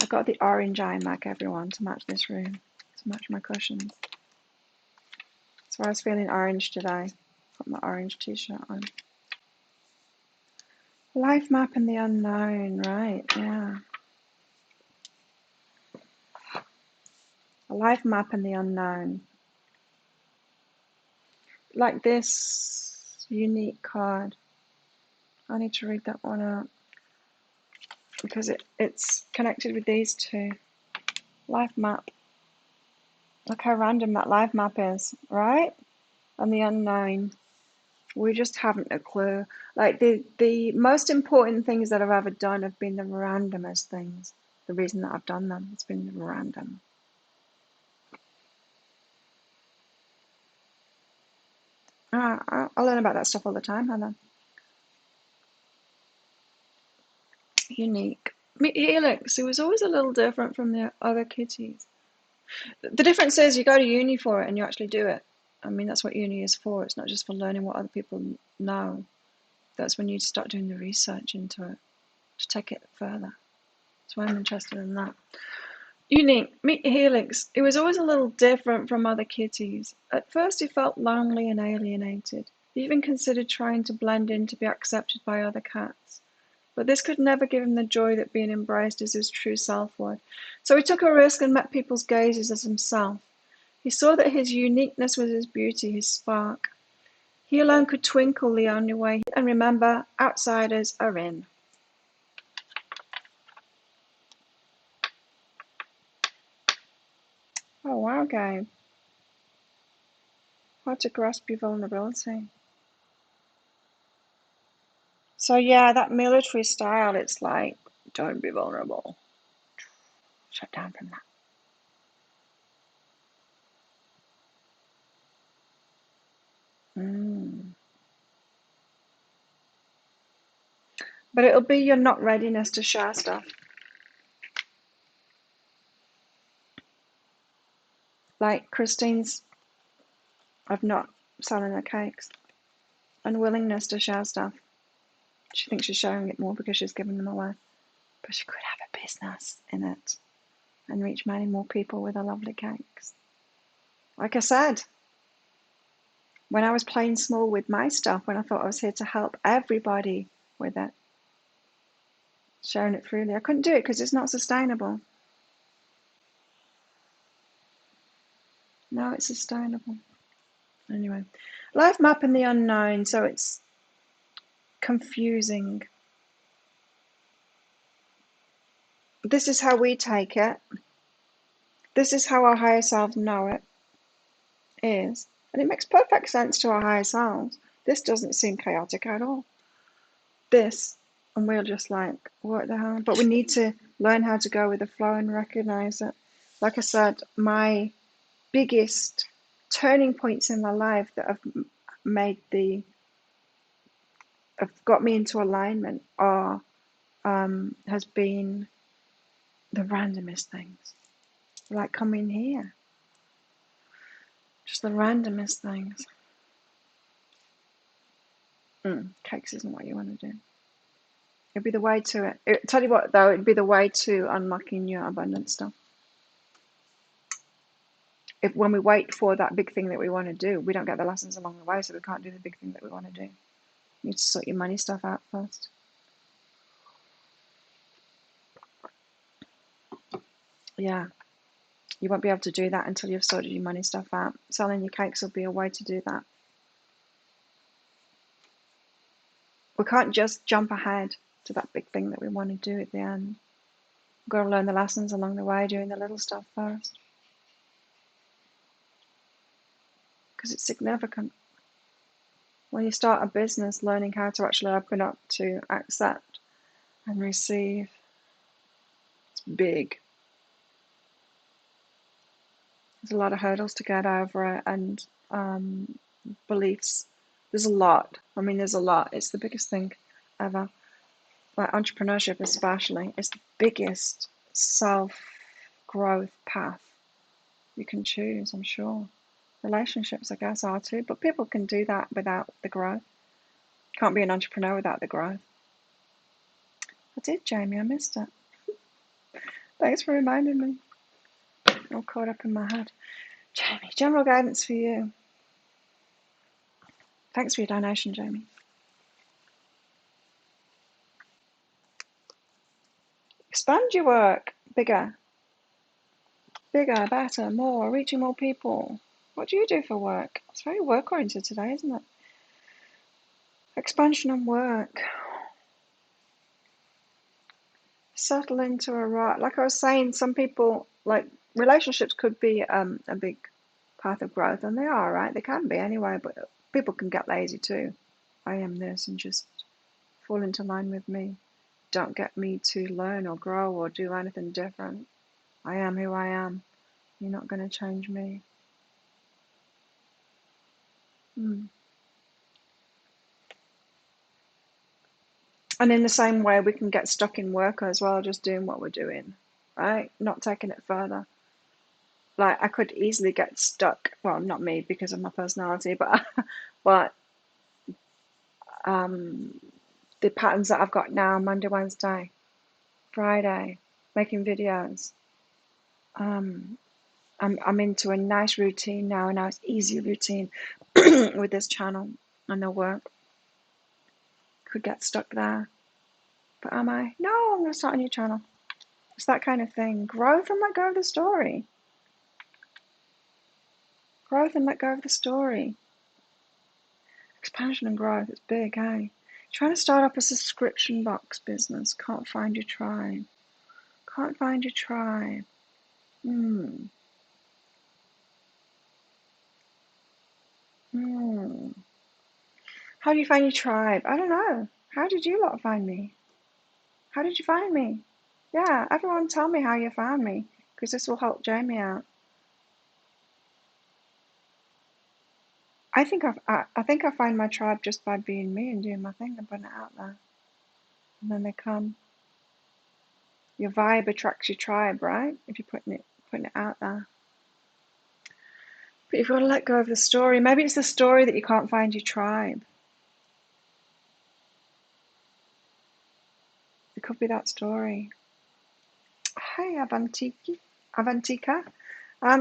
I got the orange iMac, everyone, to match this room, to match my cushions. So I was feeling orange today. Put my orange t-shirt on. Life map in the unknown, right? Yeah. A life map in the unknown. Like this unique card. I need to read that one out because it's connected with these two. Life map. Look how random that life map is, right? And the unknown. We just haven't a clue. Like the most important things that I've ever done have been the randomest things. the reason that I've done them. It's been random. I learn about that stuff all the time, Hannah. Unique. Helix, it was always a little different from the other kitties. The difference is you go to uni for it and you actually do it. I mean, that's what uni is for. It's not just for learning what other people know. That's when you start doing the research into it to take it further. That's why I'm interested in that. Unique. Meet Helix. It was always a little different from other kitties. At first he felt lonely and alienated. He even considered trying to blend in to be accepted by other cats. But this could never give him the joy that being embraced as his true self would. So he took a risk and met people's gazes as himself. He saw that his uniqueness was his beauty, his spark. He alone could twinkle the only way. And remember, outsiders are in. Oh, wow, Gabe. How to grasp your vulnerability. So yeah, that military style, it's like, don't be vulnerable. Shut down from that. But it'll be your not readiness to share stuff. Like Christine's of not selling her cakes. Unwillingness to share stuff. She thinks she's sharing it more because she's giving them away. But she could have a business in it and reach many more people with her lovely cakes. Like I said, when I was playing small with my stuff, when I thought I was here to help everybody with it, sharing it freely, I couldn't do it because it's not sustainable. Now it's sustainable. Anyway, life map in the unknown, so it's confusing. This is how we take it. This is how our higher selves know it is. And it makes perfect sense to our higher selves. This doesn't seem chaotic at all. This, and we're just like, what the hell? But we need to learn how to go with the flow and recognize it. Like I said, my biggest turning points in my life that have got me into alignment has been the randomest things. Like coming here. Just the randomest things. Cakes isn't what you want to do. It'd be the way to it. Tell you what, though, it'd be the way to unlocking your abundant stuff. When we wait for that big thing that we want to do, we don't get the lessons along the way, so we can't do the big thing that we want to do. You need to sort your money stuff out first. Yeah. You won't be able to do that until you've sorted your money stuff out. Selling your cakes will be a way to do that. We can't just jump ahead to that big thing that we want to do at the end. We've got to learn the lessons along the way, doing the little stuff first. Because it's significant. When you start a business, learning how to actually open up to accept and receive, it's big. There's a lot of hurdles to get over and beliefs. There's a lot. I mean, there's a lot. It's the biggest thing ever. Like entrepreneurship especially, it's the biggest self-growth path you can choose, I'm sure. Relationships, I guess, are too, but people can do that without the growth. Can't be an entrepreneur without the growth. I did, Jamie, I missed it. Thanks for reminding me. All caught up in my head. Jamie, general guidance for you. Thanks for your donation, Jamie. Expand your work. Bigger, better, more, reaching more people. What do you do for work? It's very work-oriented today, isn't it? Expansion and work. Settle into a rut. Like I was saying, some people, like, relationships could be a big path of growth, and they are, right? They can be anyway, but people can get lazy too. I am this and just fall into line with me. don't get me to learn or grow or do anything different. I am who I am. You're not going to change me. Mm. And in the same way, we can get stuck in work as well, just doing what we're doing, right? Not taking it further. Like I could easily get stuck. Well, not me because of my personality, but but the patterns that I've got now, Monday, Wednesday, Friday, making videos. I'm into a nice routine now, a nice easy routine with this channel and the work. Could get stuck there, but am I? No, I'm gonna start a new channel. It's that kind of thing. Growth and let go of the story. Growth and let go of the story. Expansion and growth. It's big, eh? Trying to start up a subscription box business. Can't find your tribe. Can't find your tribe. Hmm. How do you find your tribe? I don't know. How did you lot find me? How did you find me? Yeah, everyone tell me how you found me, because this will help Jamie out. I think I find my tribe just by being me and doing my thing and putting it out there. And then they come. Your vibe attracts your tribe, right? If you're putting it out there. But you've got to let go of the story. Maybe it's the story that you can't find your tribe. It could be that story. Hey, Avantika.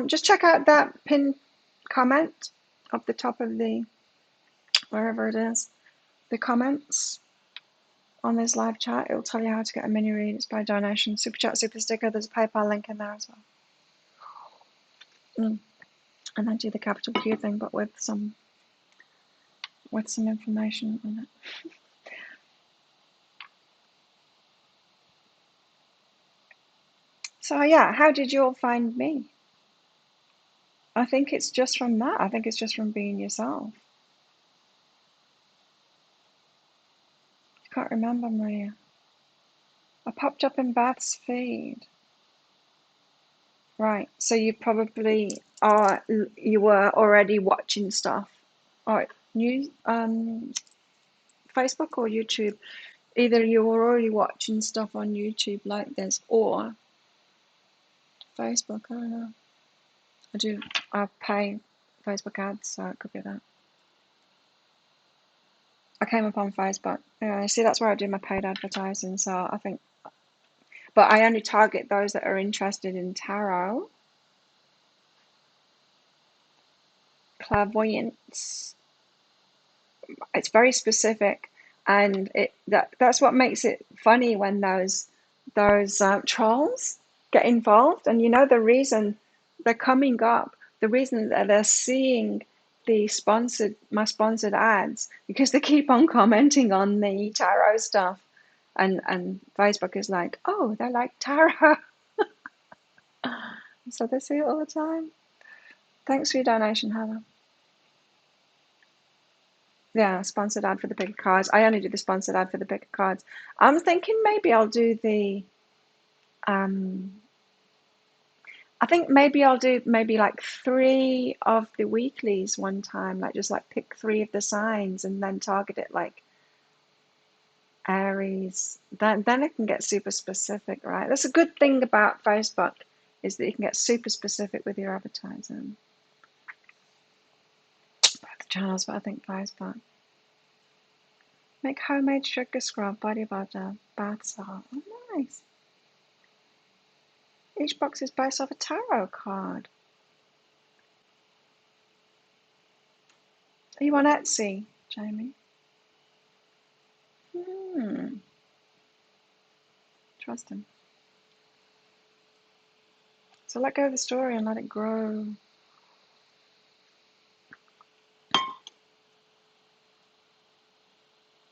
Just check out that pinned comment up the top of the, wherever it is, the comments on this live chat. It'll tell you how to get a mini read. It's by donation. Super chat, super sticker. There's a PayPal link in there as well. And then do the capital Q thing, but with some information on it. So yeah, how did you all find me? I think it's just from that. I think it's just from being yourself. I can't remember, Maria. I popped up in Beth's feed. Right, so you probably you were already watching stuff. Or news, Facebook or YouTube. Either you were already watching stuff on YouTube like this or Facebook, I don't know. I pay Facebook ads, so it could be that. I came up on Facebook. Yeah, see, that's where I do my paid advertising, so I think, but I only target those that are interested in tarot, clairvoyance. It's very specific, and that's what makes it funny when those trolls get involved. And you know the reason they're coming up, the reason that they're seeing my sponsored ads, because they keep on commenting on the tarot stuff, and Facebook is like, oh, they like tarot, so they see it all the time. Thanks for your donation, Heather. Yeah, sponsored ad for the pick of cards. I only do the sponsored ad for the pick of cards. I'm thinking maybe I'll do the I think maybe I'll do maybe like 3 of the weeklies one time, like just like pick 3 of the signs and then target it like Aries. Then it can get super specific, right? That's a good thing about Facebook, is that you can get super specific with your advertising. Both channels, but I think Facebook. Make homemade sugar scrub, body butter, bath salt. Oh, nice. Each box is based off a tarot card. Are you on Etsy, Jamie? Trust him. So let go of the story and let it grow.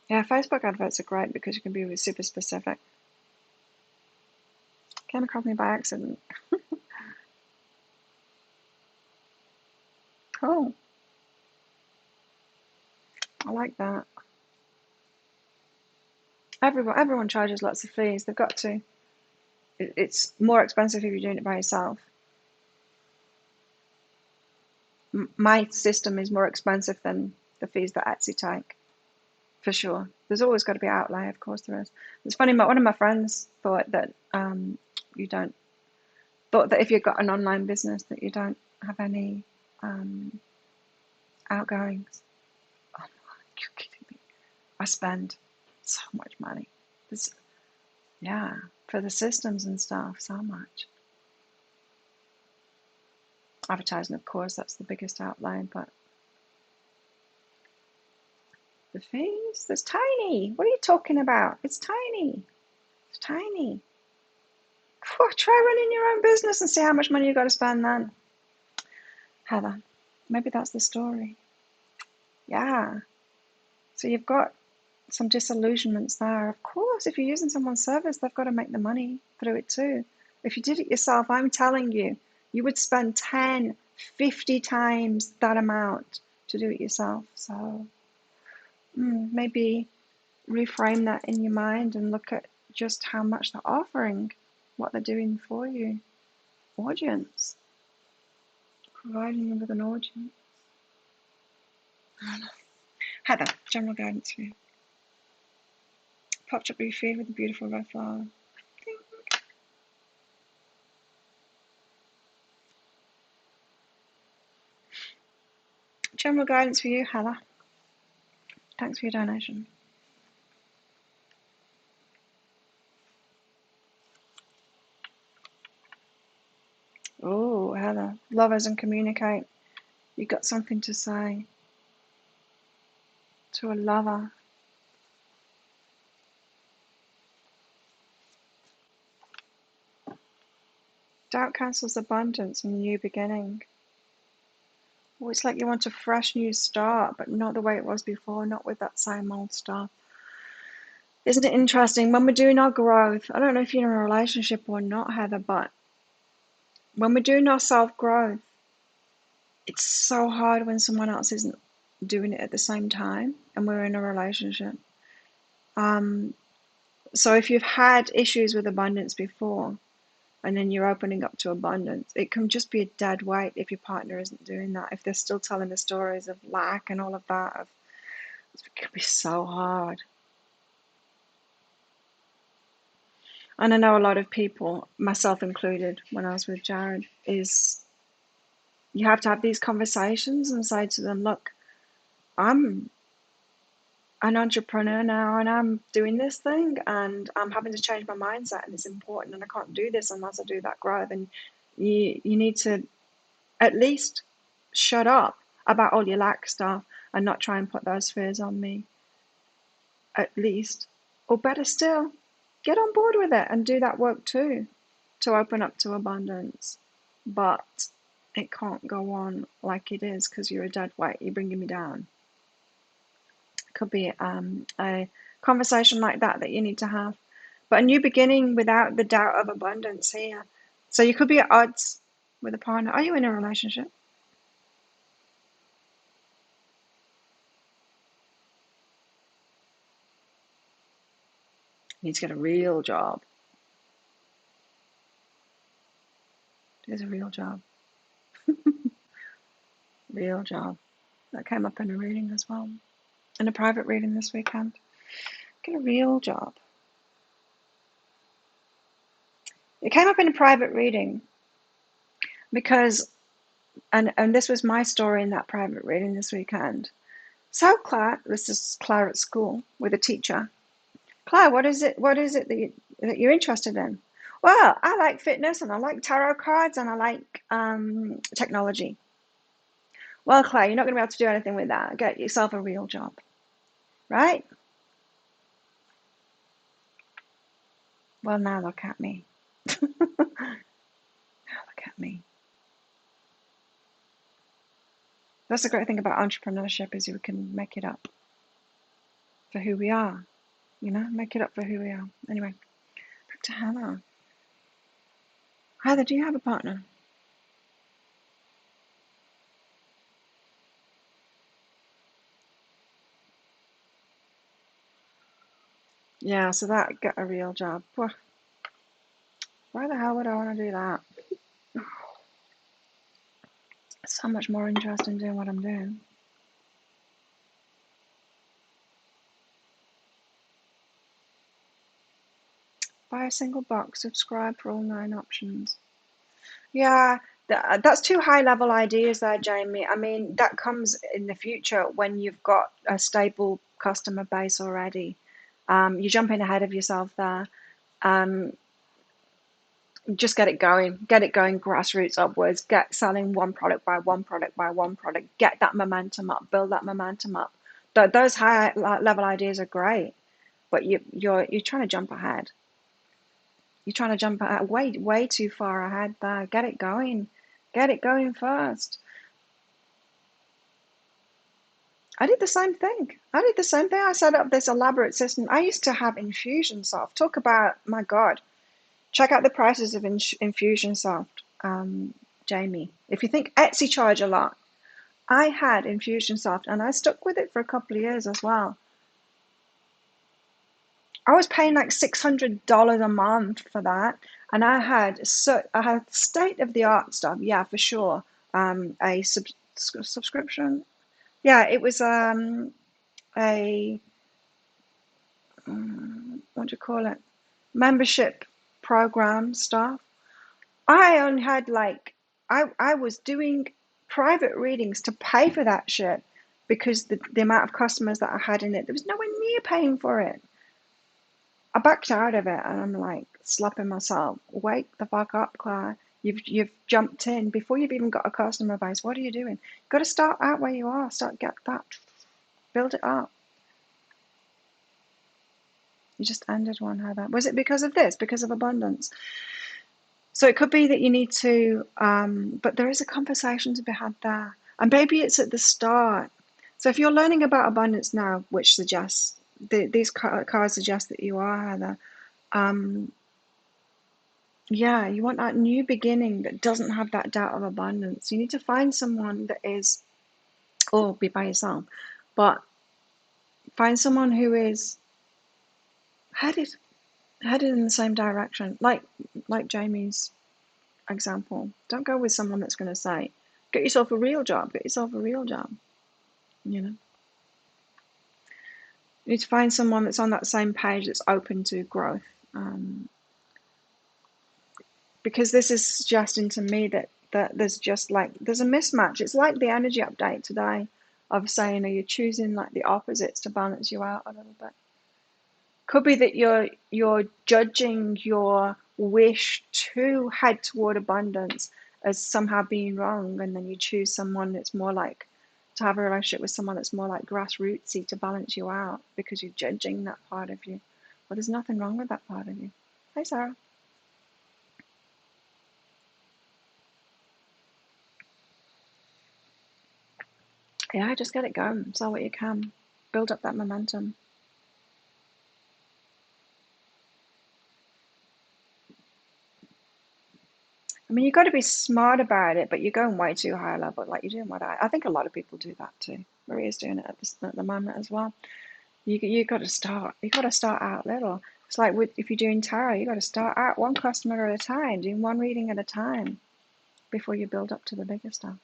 Yeah, Facebook adverts are great because you can be super specific. Came across me by accident. Cool. I like that. Everyone charges lots of fees. They've got to. It's more expensive if you're doing it by yourself. My system is more expensive than the fees that Etsy take, for sure. There's always got to be outlay, of course there is. It's funny, one of my friends thought that you don't thought that if you've got an online business that you don't have any outgoings. Oh my, you're kidding me. I spend so much money. It's, yeah, for the systems and stuff, so much. Advertising, of course, that's the biggest outlay, but the fees, that's tiny. What are you talking about? It's tiny. It's tiny. Try running your own business and see how much money you've got to spend then. Heather, maybe that's the story. Yeah. So you've got some disillusionments there. Of course, if you're using someone's service, they've got to make the money through it too. If you did it yourself, I'm telling you, you would spend 10, 50 times that amount to do it yourself. So maybe reframe that in your mind and look at just how much they're offering, what they're doing for you. Audience. Providing you with an audience. Heather, general guidance for you. Popped up your feed with a beautiful red flower. General guidance for you, Heather. Thanks for your donation. Oh, Heather, lovers and communicate. You got something to say to a lover. Doubt cancels abundance and new beginning. Oh, it's like you want a fresh new start, but not the way it was before, not with that same old stuff. Isn't it interesting? When we're doing our growth, I don't know if you're in a relationship or not, Heather, but when we're doing our self-growth, it's so hard when someone else isn't doing it at the same time and we're in a relationship. So if you've had issues with abundance before and then you're opening up to abundance, it can just be a dead weight if your partner isn't doing that. If they're still telling the stories of lack and all of that, it can be so hard. And I know a lot of people, myself included, when I was with Jared, is you have to have these conversations and say to them, look, I'm an entrepreneur now and I'm doing this thing and I'm having to change my mindset and it's important and I can't do this unless I do that growth. And you need to at least shut up about all your lack stuff and not try and put those fears on me. At least. Or better still, get on board with it and do that work too to open up to abundance. But it can't go on like it is because you're a dead weight. You're bringing me down. Could be a conversation like that you need to have. But a new beginning without the doubt of abundance here. So you could be at odds with a partner. Are you in a relationship? You need to get a real job. There's a real job. Real job. That came up in a reading as well. In a private reading this weekend. Get a real job. It came up in a private reading because, and this was my story in that private reading this weekend. So Claire, this is Claire at school with a teacher. Claire, what is it that you're interested in? Well, I like fitness and I like tarot cards and I like technology. Well, Claire, you're not going to be able to do anything with that. Get yourself a real job, right? Well, now look at me. Now look at me. That's the great thing about entrepreneurship is we can make it up for who we are. You know, make it up for who we are. Anyway, back to Heather. Heather, do you have a partner? Yeah, so that get a real job. Why the hell would I want to do that? So much more interested in doing what I'm doing. Buy a single box, subscribe for all 9 options. Yeah, that's two high level ideas there, Jamie. I mean, that comes in the future when you've got a stable customer base already. You're jumping ahead of yourself there. Um, just get it going grassroots upwards, get selling one product by one product by one product, get that momentum up, build that momentum up. Those high level ideas are great, but you're trying to jump ahead. You're trying to jump ahead, way too far ahead there. Get it going first. I did the same thing. I set up this elaborate system. I used to have Infusionsoft. Talk about, my God, check out the prices of Infusionsoft, Jamie. If you think Etsy charge a lot, I had Infusionsoft and I stuck with it for a couple of years as well. I was paying like $600 a month for that, and I had state of the art stuff. Yeah, for sure. A subscription. Yeah, it was a what do you call it? Membership program stuff. I only had like I was doing private readings to pay for that shit because the amount of customers that I had in it, there was nowhere near paying for it. I backed out of it and I'm like slapping myself. Wake the fuck up, Claire. You've jumped in before you've even got a customer base. What are you doing? You've got to start out where you are. Get that, build it up. You just ended one, Heather. Was it because of this? Because of abundance? So it could be that you need to, but there is a conversation to be had there. And maybe it's at the start. So if you're learning about abundance now, which suggests, these cards suggest that you are, Heather, um, yeah, you want that new beginning that doesn't have that doubt of abundance. You need to find someone that is, or be by yourself, but find someone who is headed headed in the same direction, like Jamie's example. Don't go with someone that's going to say, get yourself a real job, get yourself a real job. You know, you need to find someone that's on that same page, that's open to growth. Um, because this is suggesting to me that there's a mismatch. It's like the energy update today of saying, are you choosing like the opposites to balance you out a little bit? Could be that you're judging your wish to head toward abundance as somehow being wrong, and then you choose someone that's more like, to have a relationship with someone that's more like grassrootsy to balance you out because you're judging that part of you. Well, there's nothing wrong with that part of you. Hey, Sarah. Yeah, just get it going. Sell what you can. Build up that momentum. I mean, you've got to be smart about it, but you're going way too high level. Like you're doing what I think a lot of people do that too. Maria's doing it at the moment as well. You got to start. You got to start out little. It's like if you're doing tarot, you got to start out one customer at a time, doing one reading at a time before you build up to the bigger stuff.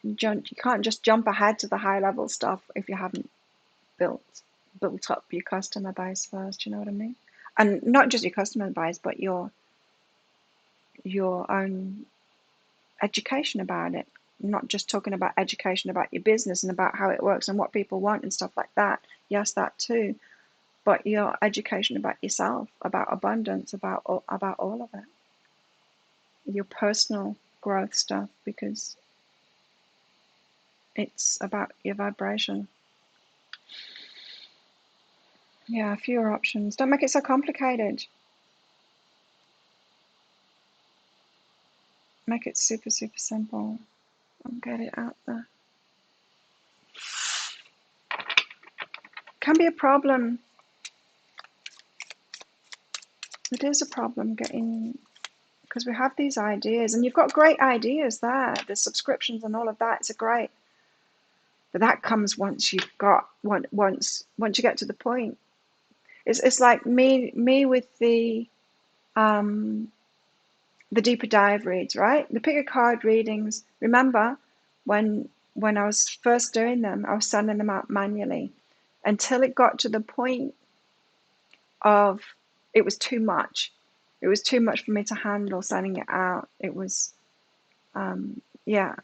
You can't just jump ahead to the high level stuff if you haven't built up your customer base first. You know what I mean? And not just your customer base, but your own education about it. I'm not just talking about education about your business and about how it works and what people want and stuff like that. Yes, that too. But your education about yourself, about abundance, about all of it. Your personal growth stuff, because it's about your vibration. Yeah, fewer options. Don't make it so complicated. Make it super, super simple and get it out there. Can be a problem. It is a problem getting, because we have these ideas and you've got great ideas there. The subscriptions and all of that. It's a great. But that comes once you've got once you get to the point. It's like me with the deeper dive reads, right? The pick a card readings. Remember when I was first doing them, I was sending them out manually until it got to the point of it was too much. It was too much for me to handle sending it out. It was yeah,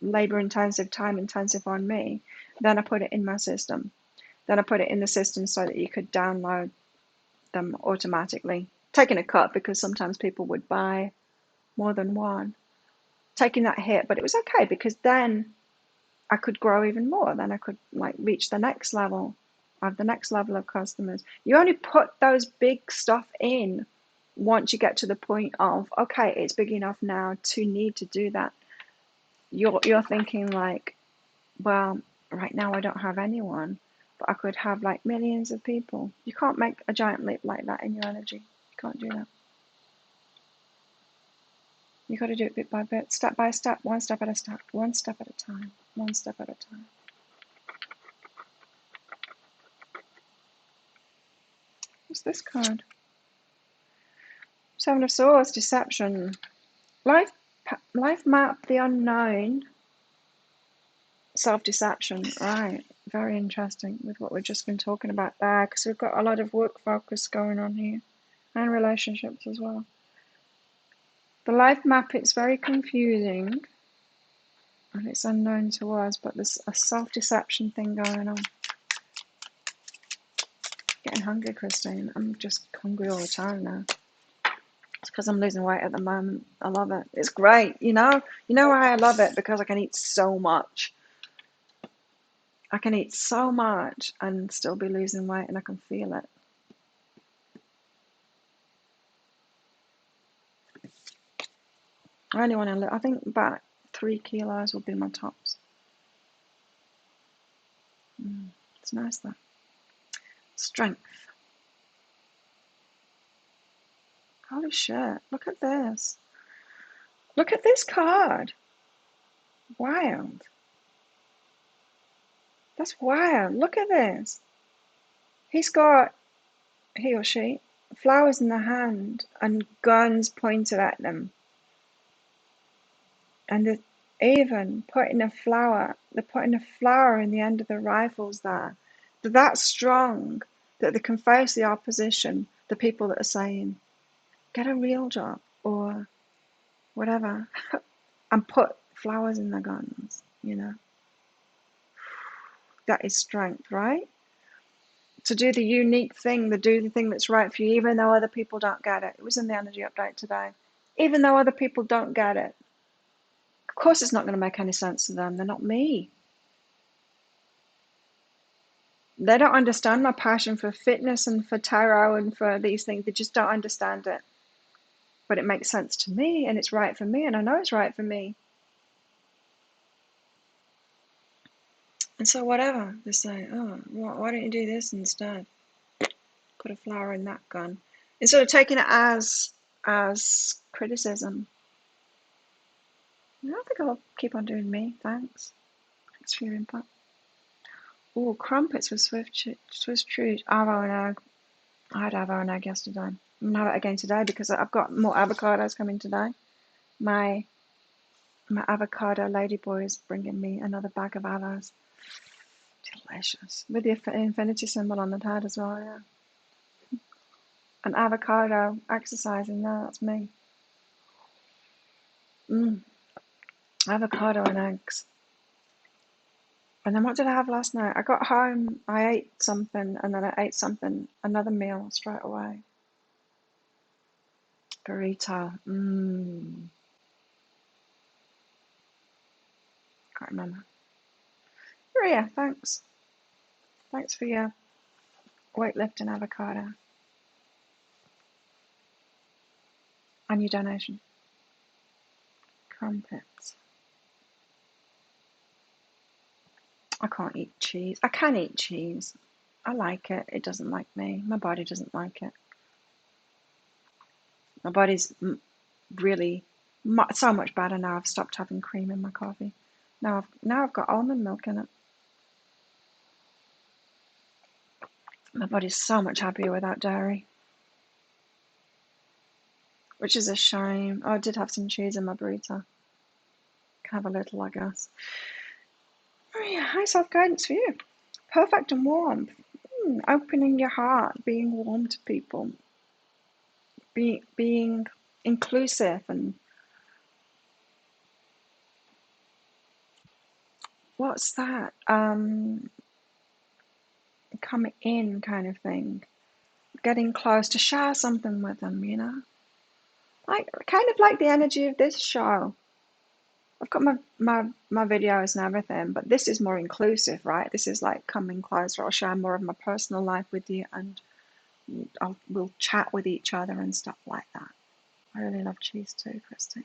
labor intensive, time intensive on me. Then I put it in my system. Then I put it in the system so that you could download them automatically. Taking a cut because sometimes people would buy more than one. Taking that hit, but it was okay because then I could grow even more. Then I could like reach the next level. I have the next level of customers. You only put those big stuff in once you get to the point of, okay, it's big enough now to need to do that. You're thinking like, well, right now I don't have anyone, but I could have like millions of people. You can't make a giant leap like that in your energy. You can't do that. You got to do it bit by bit, step by step, one step at a step, one step at a time, one step at a time. What's this card? Seven of Swords, Deception. Life map, the unknown. Self-deception, right. Very interesting with what we've just been talking about there, because we've got a lot of work focus going on here, and relationships as well. The life map, it's very confusing, and it's unknown to us, but there's a self-deception thing going on. Getting hungry, Christine. I'm just hungry all the time now. It's because I'm losing weight at the moment. I love it. It's great, you know? You know why I love it? Because I can eat so much. I can eat so much and still be losing weight, and I can feel it. I only want to, I think about 3 kilos will be my tops. It's nice though. Strength. Holy shit, look at this. Look at this card. Wild. That's wild. Look at this. He's got, he or she, flowers in their hand and guns pointed at them. And they're even putting a flower, they're putting a flower in the end of the rifles there. They're that strong that they can face the opposition, the people that are saying, get a real job or whatever, and put flowers in their guns, you know. That is strength, right? To do the unique thing, to do the thing that's right for you, even though other people don't get it. It was in the energy update today. Even though other people don't get it. Of course it's not going to make any sense to them. They're not me. They don't understand my passion for fitness and for tarot and for these things. They just don't understand it. But it makes sense to me, and it's right for me, and I know it's right for me. And so whatever, they say, oh, why don't you do this instead? Put a flower in that gun. Instead of taking it as criticism. I don't think I'll keep on doing me, thanks. Thanks for your input. Oh, crumpets with Swiss treat, avo and egg. I had avo and egg yesterday. I'm going to have it again today because I've got more avocados coming today. My avocado ladyboy is bringing me another bag of avos. Delicious. With the infinity symbol on the head as well, yeah. An avocado exercising there, that's me. Avocado and eggs. And then what did I have last night? I got home, I ate something, and then I ate something, another meal straight away. Burrito. Can't remember. Maria, thanks. Thanks for your weightlifting avocado. And your donation. Crumpets. I can't eat cheese. I can eat cheese. I like it. It doesn't like me. My body doesn't like it. My body's really so much better now. I've stopped having cream in my coffee. Now I've got almond milk in it. My body's so much happier without dairy, which is a shame. Oh, I did have some cheese in my burrito. Can have a little, I guess. Oh yeah, high self-guidance for you. Perfect and warm. Opening your heart, being warm to people, being inclusive, and what's that? Coming in kind of thing. Getting close to share something with them, you know? Like kind of like the energy of this show. I've got my videos and everything, but this is more inclusive, right? This is like coming closer. I'll share more of my personal life with you, and we'll chat with each other and stuff like that. I really love cheese too, Christy.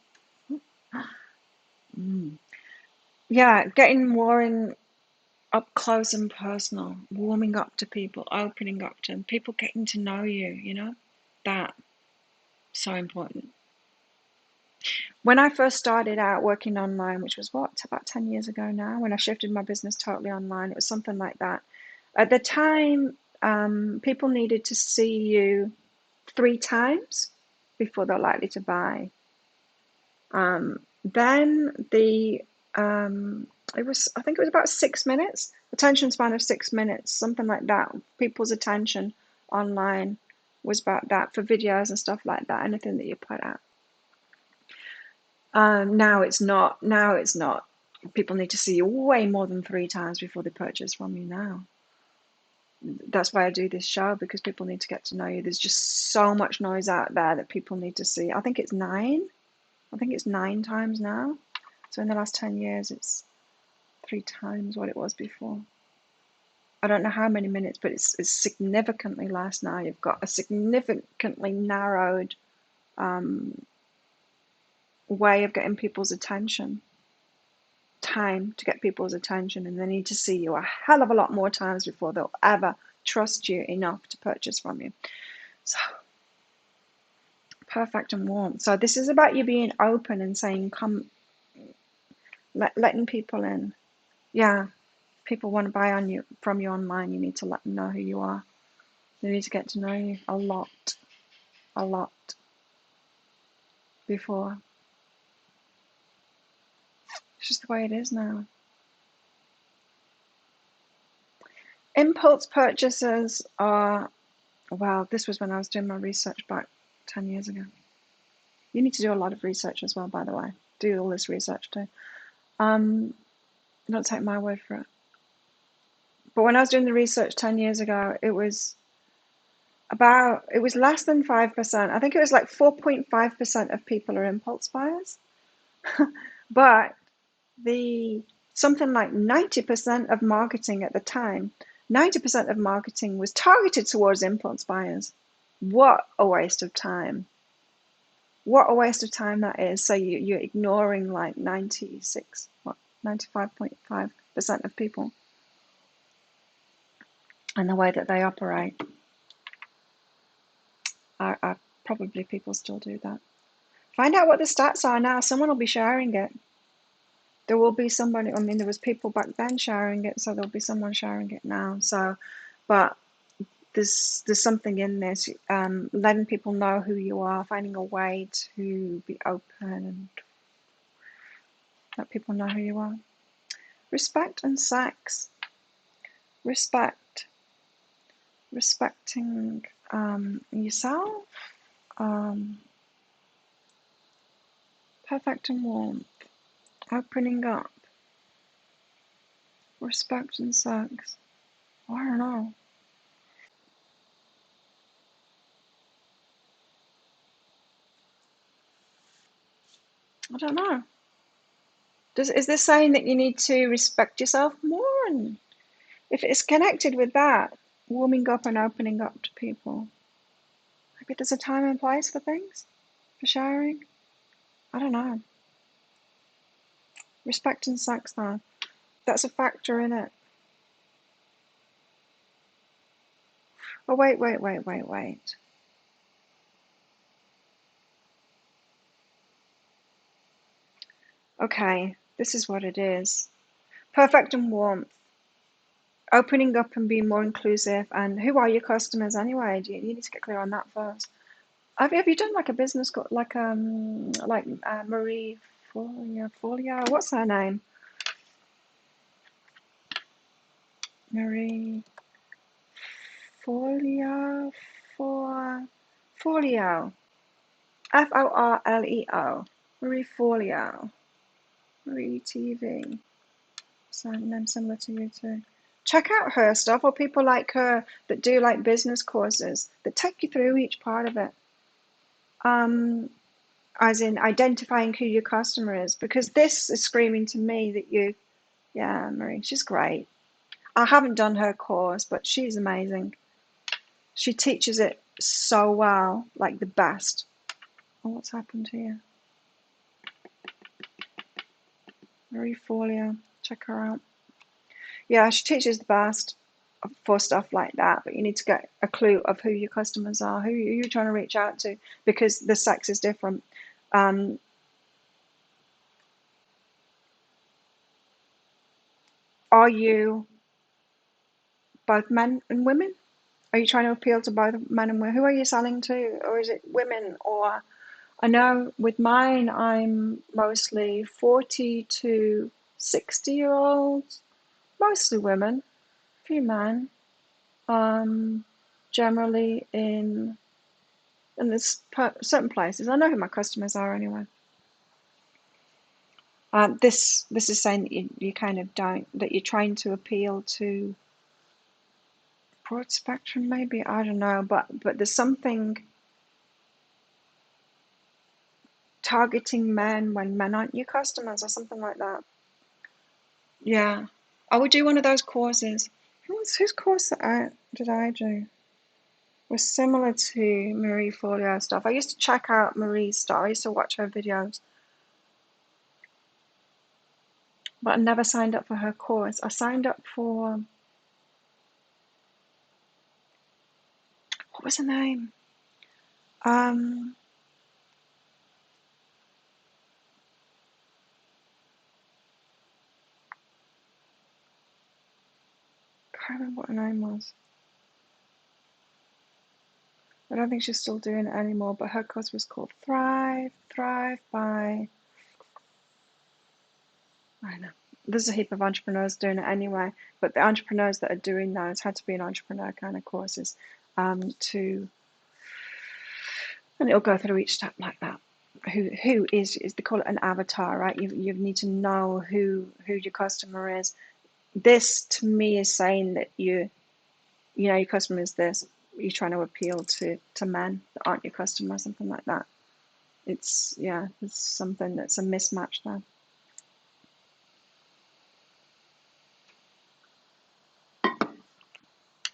Mm. Yeah, getting more up close and personal, warming up to people, opening up to them, people getting to know you, you know? That, so important. When I first started out working online, which was what, about 10 years ago now, when I shifted my business totally online, it was something like that. At the time, people needed to see you 3 times before they're likely to buy. Then I think it was about 6 minutes, attention span of 6 minutes, something like that. People's attention online was about that for videos and stuff like that, anything that you put out. Now it's not. Now it's not. People need to see you way more than 3 times before they purchase from you now. That's why I do this show, because people need to get to know you. There's just so much noise out there that people need to see. I think it's 9. I think it's 9 times now. So in the last 10 years, it's 3 times what it was before. I don't know how many minutes, but it's significantly less now. You've got a significantly narrowed way of getting people's attention. Time to get people's attention, and they need to see you a hell of a lot more times before they'll ever trust you enough to purchase from you. So perfect and warm. So this is about you being open and saying, come, letting people in. Yeah, people want to buy from you online. You need to let them know who you are. They need to get to know you a lot before. It's just the way it is now. Impulse purchases are, well, this was when I was doing my research back 10 years ago. You need to do a lot of research as well, by the way. Do all this research too. Don't take my word for it. But when I was doing the research 10 years ago, it was less than 5%. I think it was like 4.5% of people are impulse buyers. But something like 90% of marketing at the time, 90% of marketing was targeted towards impulse buyers. What a waste of time. What a waste of time that is. So you're ignoring like 95.5% of people and the way that they operate. Probably people still do that. Find out what the stats are now. Someone will be sharing it. There will be somebody, I mean, there was people back then sharing it, so there'll be someone sharing it now. So, but there's something in this, letting people know who you are, finding a way to be open and let people know who you are. Respect and sex. Respecting yourself. Perfect and warmth. Opening up. Respect and sex. I don't know. I don't know. Is this saying that you need to respect yourself more? And if it's connected with that, warming up and opening up to people, maybe there's a time and place for things, for sharing. I don't know. Respect and sex, though. That's a factor in it. Oh, wait. Okay. This is what it is. Perfect and warmth. Opening up and being more inclusive. And who are your customers anyway? You need to get clear on that first. Have you done like a business like Marie Folio? What's her name? Marie Folio Folio. Forleo. Marie Folio. Marie TV. So name similar to you too. Check out her stuff, or people like her that do like business courses that take you through each part of it. As in identifying who your customer is, because this is screaming to me that yeah, Marie, she's great. I haven't done her course, but she's amazing. She teaches it so well, like the best. Oh, what's happened here? Marie Folio, check her out. Yeah, she teaches the best for stuff like that, but you need to get a clue of who your customers are, who you're trying to reach out to, because the sex is different. Are you both men and women? Are you trying to appeal to both men and women? Who are you selling to? Or is it women? Or I know with mine, I'm mostly 40 to 60-year-olds, mostly women, a few men, generally in there's certain places. I know who my customers are anyway. This is saying that you kind of don't, that you're trying to appeal to broad spectrum, maybe, I don't know, but there's something targeting men when men aren't your customers or something like that. Yeah, I would do one of those courses. Whose course did I do? Was similar to Marie Forleo stuff. I used to check out Marie's stuff. I used to watch her videos, but I never signed up for her course. I signed up for, what was her name? Can't remember what her name was. I don't think she's still doing it anymore, but her course was called Thrive by, I don't know. There's a heap of entrepreneurs doing it anyway, but the entrepreneurs that are doing those had to be an entrepreneur kind of courses, and it'll go through each step like that. Who is they call it an avatar, right? You need to know who your customer is. This to me is saying that you know your customer is this. You're trying to appeal to men that aren't your customer, something like that. It's something that's a mismatch there.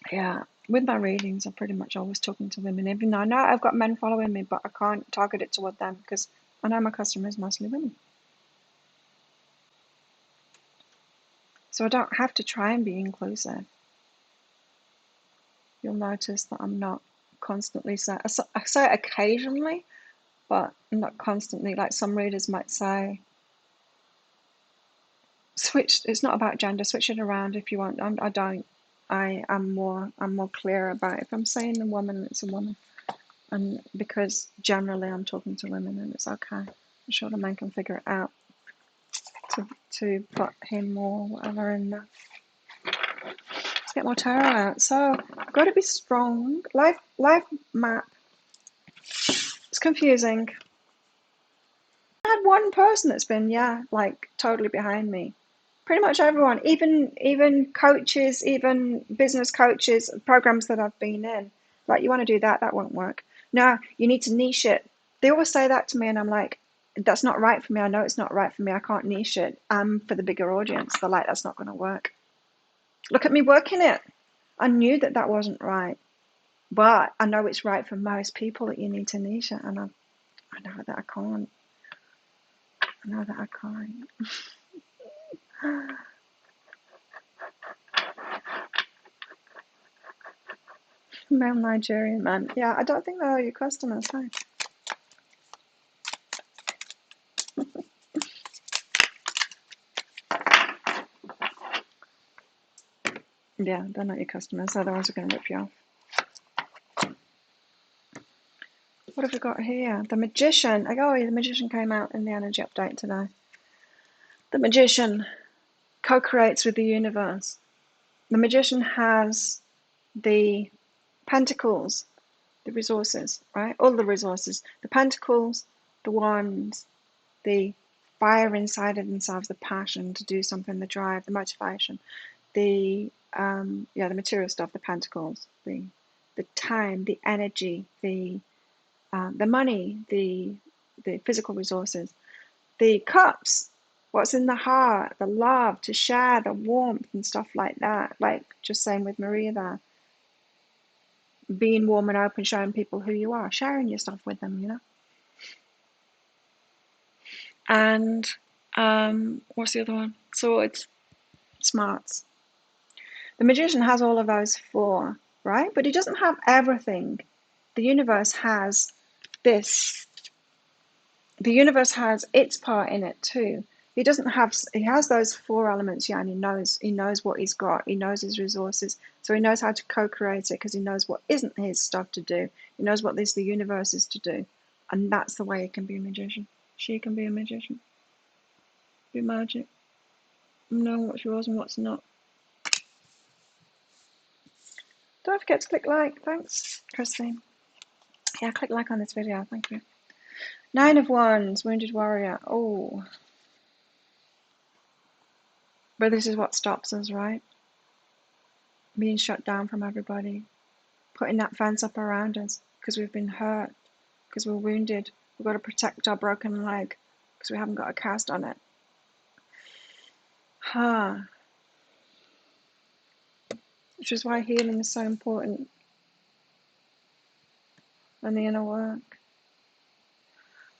Yeah, with my readings, I'm pretty much always talking to women. Even though I know I've got men following me, but I can't target it toward them because I know my customer is mostly women. So I don't have to try and be inclusive. You'll notice that I'm not constantly saying, I say it occasionally, but not constantly. Like some readers might say, switch. It's not about gender. Switch it around if you want. I don't. I'm more clear about it. If I'm saying a woman, it's a woman, and because generally I'm talking to women, and it's okay. I'm sure the man can figure it out to put him or whatever in there. Let's get more tarot out. So got to be strong. Life map. It's confusing. I had one person that's been like totally behind me. Pretty much everyone, even coaches, even business coaches, programs that I've been in. Like, you want to do that won't work. No, you need to niche it. They always say that to me, and I'm like, that's not right for me. I know it's not right for me. I can't niche it. I'm for the bigger audience. They're like, that's not going to work. Look at me working it. I knew that wasn't right, but I know it's right for most people that you need to niche it, and I know that I can't. I know that I can't. Male Nigerian man. Yeah, I don't think they're your customers. Hey? Yeah, they're not your customers, otherwise they're going to rip you off. What have we got here? The Magician. Oh, the Magician came out in the energy update today. The Magician co-creates with the universe. The Magician has the pentacles, the resources, right? All the resources. The pentacles, the wands, the fire inside of themselves, the passion to do something, the drive, the motivation, the material stuff, the pentacles, the time, the energy, the money, the physical resources, the cups, what's in the heart, the love to share, the warmth and stuff like that. Like just saying with Maria there, being warm and open, showing people who you are, sharing your stuff with them, you know. And what's the other one? Swords, smarts. The Magician has all of those four, right? But he doesn't have everything. The universe has this. The universe has its part in it too. He doesn't have. He has those four elements, yeah, and he knows what he's got. He knows his resources, so he knows how to co-create it because he knows what isn't his stuff to do. He knows what the universe is to do, and that's the way he can be a magician. She can be a magician. Do magic. Know what's yours and what's not. Don't forget to click like. Thanks, Christine. Yeah, click like on this video. Thank you. 9 of Wands, Wounded Warrior. Oh. But this is what stops us, right? Being shut down from everybody. Putting that fence up around us because we've been hurt, because we're wounded. We've got to protect our broken leg because we haven't got a cast on it. Which is why healing is so important. And the inner work.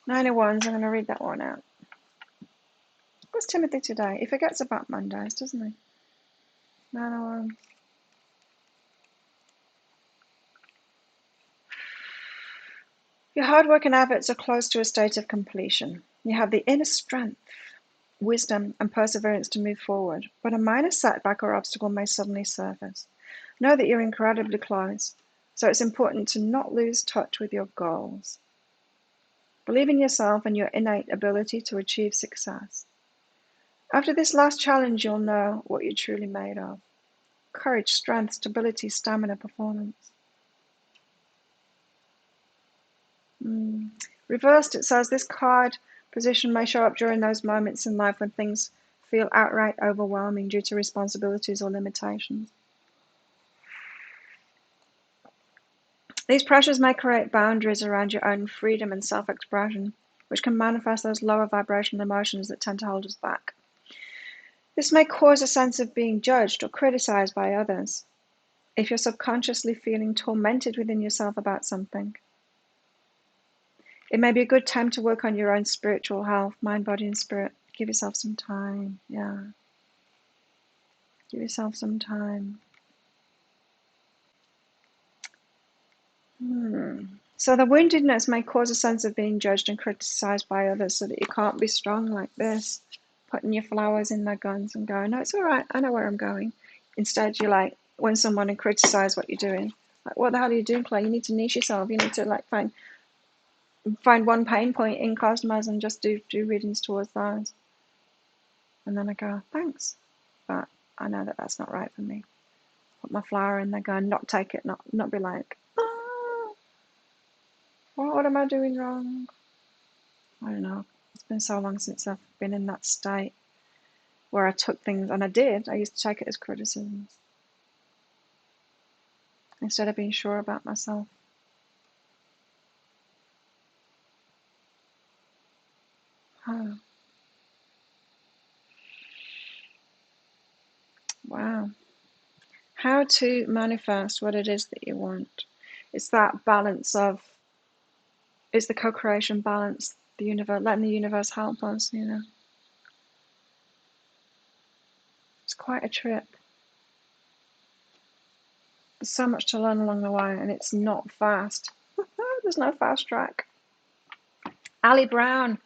9 of Wands, I'm going to read that one out. What's Timothy today? He forgets about Mondays, doesn't he? 9 of Wands. Your hard work and efforts are close to a state of completion. You have the inner strength, wisdom, and perseverance to move forward, but a minor setback or obstacle may suddenly surface. Know that you're incredibly close, so it's important to not lose touch with your goals. Believe in yourself and your innate ability to achieve success. After this last challenge, you'll know what you're truly made of. Courage, strength, stability, stamina, performance. Reversed, it says this card position may show up during those moments in life when things feel outright overwhelming due to responsibilities or limitations. These pressures may create boundaries around your own freedom and self-expression, which can manifest those lower vibrational emotions that tend to hold us back. This may cause a sense of being judged or criticized by others if you're subconsciously feeling tormented within yourself about something. It may be a good time to work on your own spiritual health, mind, body, and spirit. Give yourself some time. Yeah. Give yourself some time. So the woundedness may cause a sense of being judged and criticized by others so that you can't be strong like this, putting your flowers in their guns and going, no, it's all right, I know where I'm going. Instead, you're like, when someone criticizes what you're doing, like, what the hell are you doing, Claire? You need to niche yourself. You need to like find one pain point in customers and just do readings towards those. And then I go, thanks, but I know that that's not right for me. Put my flower in there, go and not take it, not be like, what am I doing wrong? I don't know. It's been so long since I've been in that state where I took things, and I used to take it as criticisms instead of being sure about myself. Oh. Wow. How to manifest what it is that you want. It's that balance of, it's the co-creation balance, the universe, letting the universe help us, you know. It's quite a trip. There's so much to learn along the way, and it's not fast. There's no fast track. Ali Brown.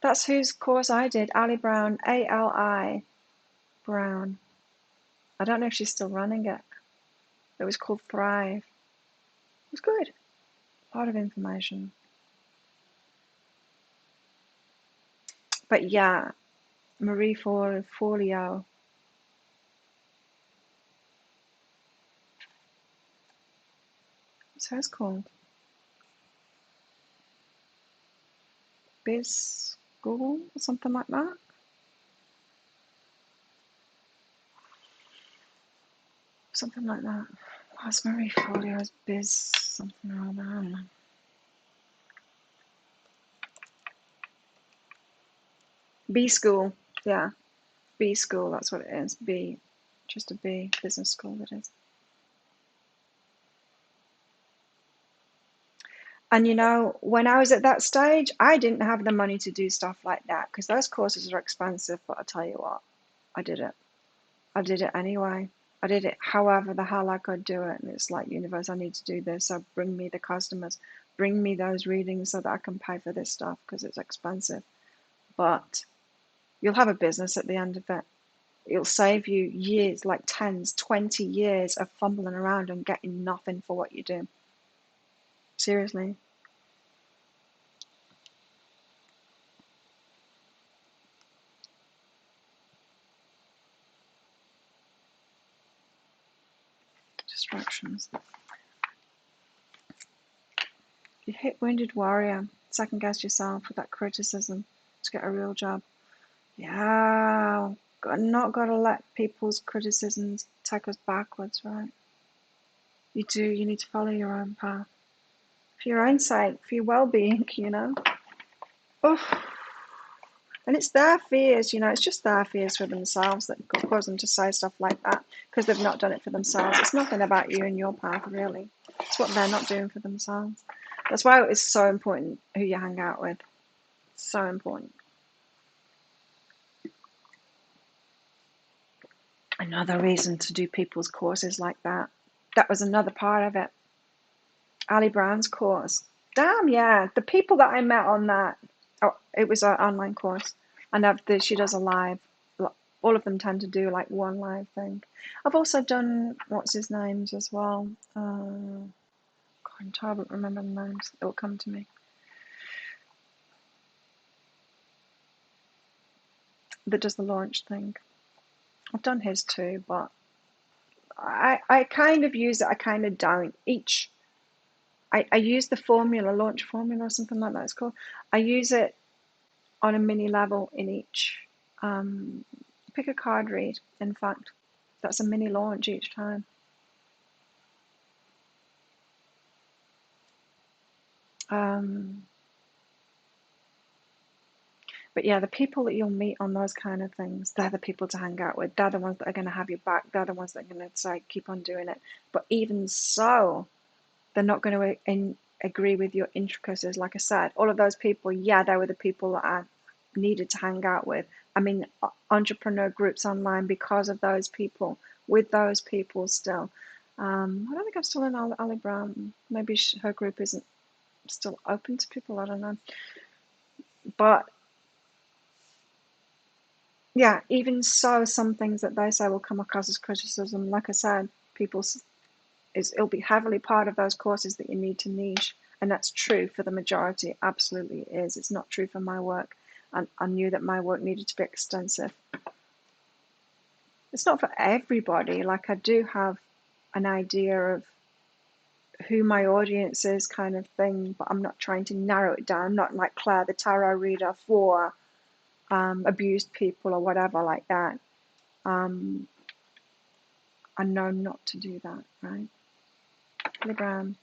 That's whose course I did. Ali Brown, A-L-I Brown. I don't know if she's still running it. It was called Thrive. It was good. A lot of information. But yeah, Marie Forleo. What's hers called? Biz Google or something like that. Something like that. What's Marie Forleo's Biz something or other? B School. Yeah. B School, that's what it is. B. Just a B. Business school it is. And you know, when I was at that stage, I didn't have the money to do stuff like that because those courses are expensive. But I tell you what, I did it. I did it anyway. I did it however the hell I could do it. And it's like, universe, I need to do this. So bring me the customers, bring me those readings so that I can pay for this stuff because it's expensive. But you'll have a business at the end of it. It'll save you years, like 10s, 20 years of fumbling around and getting nothing for what you do. Seriously. Distractions. You hit wounded warrior. Second guess yourself with that criticism to get a real job. Yeah, not got to let people's criticisms take us backwards, right? You do. You need to follow your own path for your own sake, for your well-being. You know. Oh, and it's their fears. You know, it's just their fears for themselves that cause them to say stuff like that because they've not done it for themselves. It's nothing about you and your path, really. It's what they're not doing for themselves. That's why it's so important who you hang out with. So important. Another reason to do people's courses like that. That was another part of it. Ali Brown's course. Damn, yeah. The people that I met on that, it was an online course. And she does a live. All of them tend to do like one live thing. I've also done, what's his names as well. I can't remember the names. It will come to me. That does the launch thing. I've done his too, but I kind of use it, I kind of don't. I use the formula, launch formula or something like that it's called. I use it on a mini level in each. Pick a card read, in fact. That's a mini launch each time. But yeah, the people that you'll meet on those kind of things, they're the people to hang out with. They're the ones that are going to have your back. They're the ones that are going to say, keep on doing it. But even so, they're not going to agree with your intricacies. Like I said, all of those people, yeah, they were the people that I needed to hang out with. I mean, entrepreneur groups online because of those people, with those people still. I don't think I'm still in Ali Brown. Maybe her group isn't still open to people. I don't know. But yeah, even so, some things that they say will come across as criticism. Like I said, it'll be heavily part of those courses that you need to niche, and that's true for the majority. It absolutely is. It's not true for my work, and I knew that my work needed to be extensive. It's not for everybody. Like, I do have an idea of who my audience is, kind of thing, but I'm not trying to narrow it down. I'm not like Claire, the tarot reader for abused people or whatever like that. I know not to do that, right? Libram.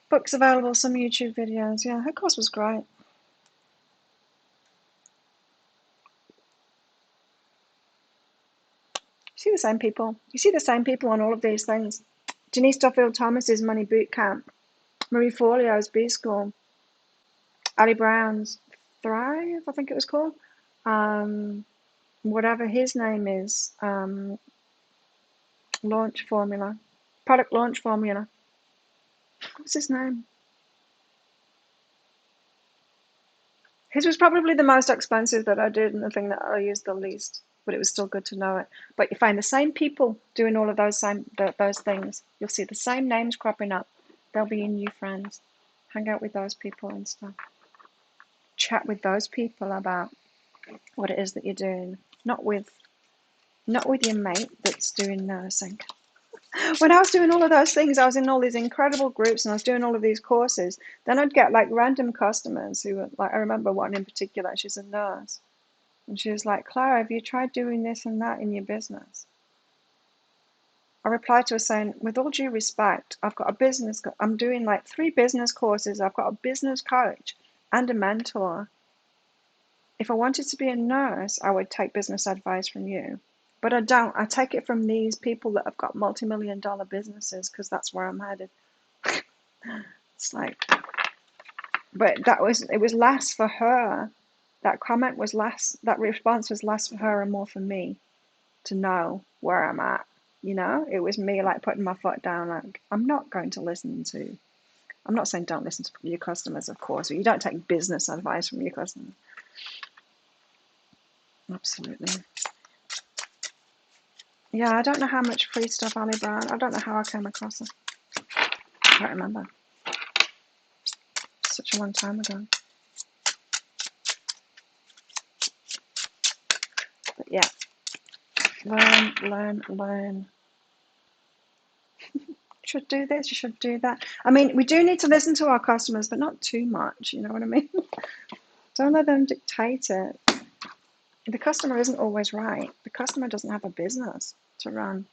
Books available, some YouTube videos. Yeah, her course was great. You see the same people. You see the same people on all of these things. Denise Duffield Thomas's Money Boot Camp, Marie Forleo's B School, Ali Brown's Thrive, I think it was called. Whatever his name is, launch formula, product launch formula. What's his name? His was probably the most expensive that I did and the thing that I used the least. but it was still good to know it. But you find the same people doing all of those things. You'll see the same names cropping up. They'll be your new friends. Hang out with those people and stuff. Chat with those people about what it is that you're doing. Not with your mate that's doing nursing. When I was doing all of those things, I was in all these incredible groups and I was doing all of these courses. Then I'd get like random customers who were like, I remember one in particular, she's a nurse. And she was like, Clara, have you tried doing this and that in your business? I replied to her saying, with all due respect, I've got a business, I'm doing like 3 business courses. I've got a business coach and a mentor. If I wanted to be a nurse, I would take business advice from you. But I don't. I take it from these people that have got multi-million-dollar businesses because that's where I'm headed. It's like, but it was less for her. That comment was less, that response was less for her and more for me to know where I'm at. It was me like putting my foot down, like, I'm not saying don't listen to your customers, of course, but you don't take business advice from your customers. Absolutely. Yeah, I don't know how much free stuff Ali Brown. I don't know how I came across her. I don't remember. Such a long time ago. But yeah, learn. You should do this, you should do that. I mean, we do need to listen to our customers, but not too much, you know what I mean? Don't let them dictate it. The customer isn't always right. The customer doesn't have a business to run.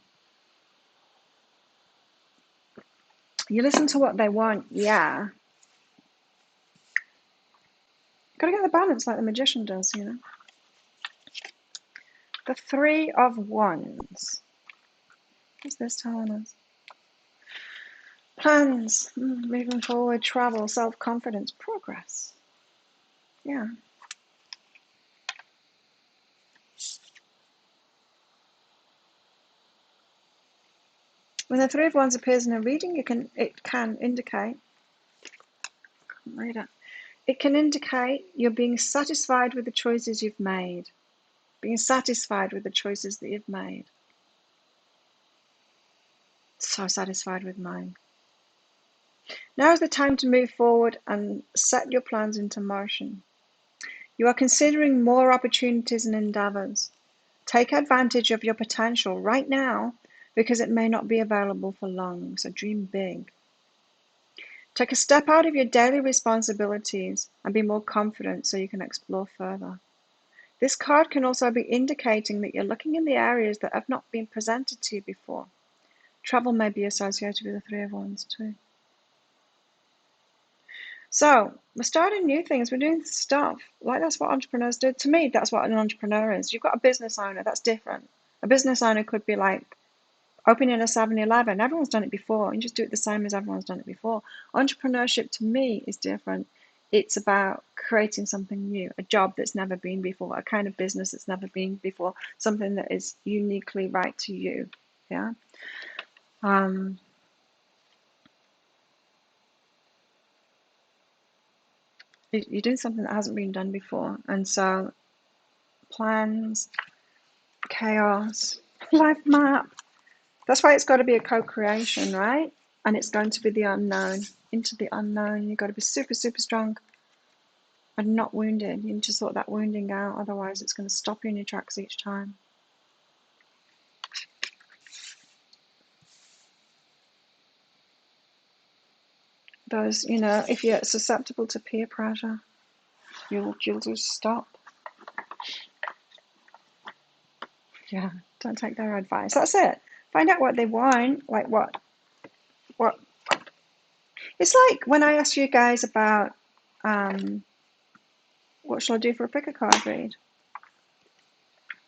You listen to what they want, yeah. Got to get the balance like the magician does, The 3 of Wands. What's this telling us? Plans, moving forward, travel, self-confidence, progress. Yeah. When the 3 of Wands appears in a reading, it can indicate. Read it. It can indicate you're being satisfied with the choices you've made. Being satisfied with the choices that you've made. So satisfied with mine. Now is the time to move forward and set your plans into motion. You are considering more opportunities and endeavors. Take advantage of your potential right now because it may not be available for long, so dream big. Take a step out of your daily responsibilities and be more confident so you can explore further. This card can also be indicating that you're looking in the areas that have not been presented to you before. Travel may be associated with the 3 of Wands too. So we're starting new things. We're doing stuff. Like that's what entrepreneurs do. To me, that's what an entrepreneur is. You've got a business owner. That's different. A business owner could be like opening a 7-Eleven. Everyone's done it before. You just do it the same as everyone's done it before. Entrepreneurship to me is different. It's about creating something new, a job that's never been before, a kind of business that's never been before, something that is uniquely right to you. Yeah. You're doing something that hasn't been done before, and so plans, chaos, life map. That's why it's got to be a co-creation, right? And it's going to be the unknown, into the unknown. You've got to be super, super strong and not wounded. You need to sort that wounding out, otherwise it's going to stop you in your tracks each time. Those, if you're susceptible to peer pressure, you'll just stop. Yeah, don't take their advice. That's it. Find out what they want, like what. It's like when I asked you guys about what shall I do for a picker card read?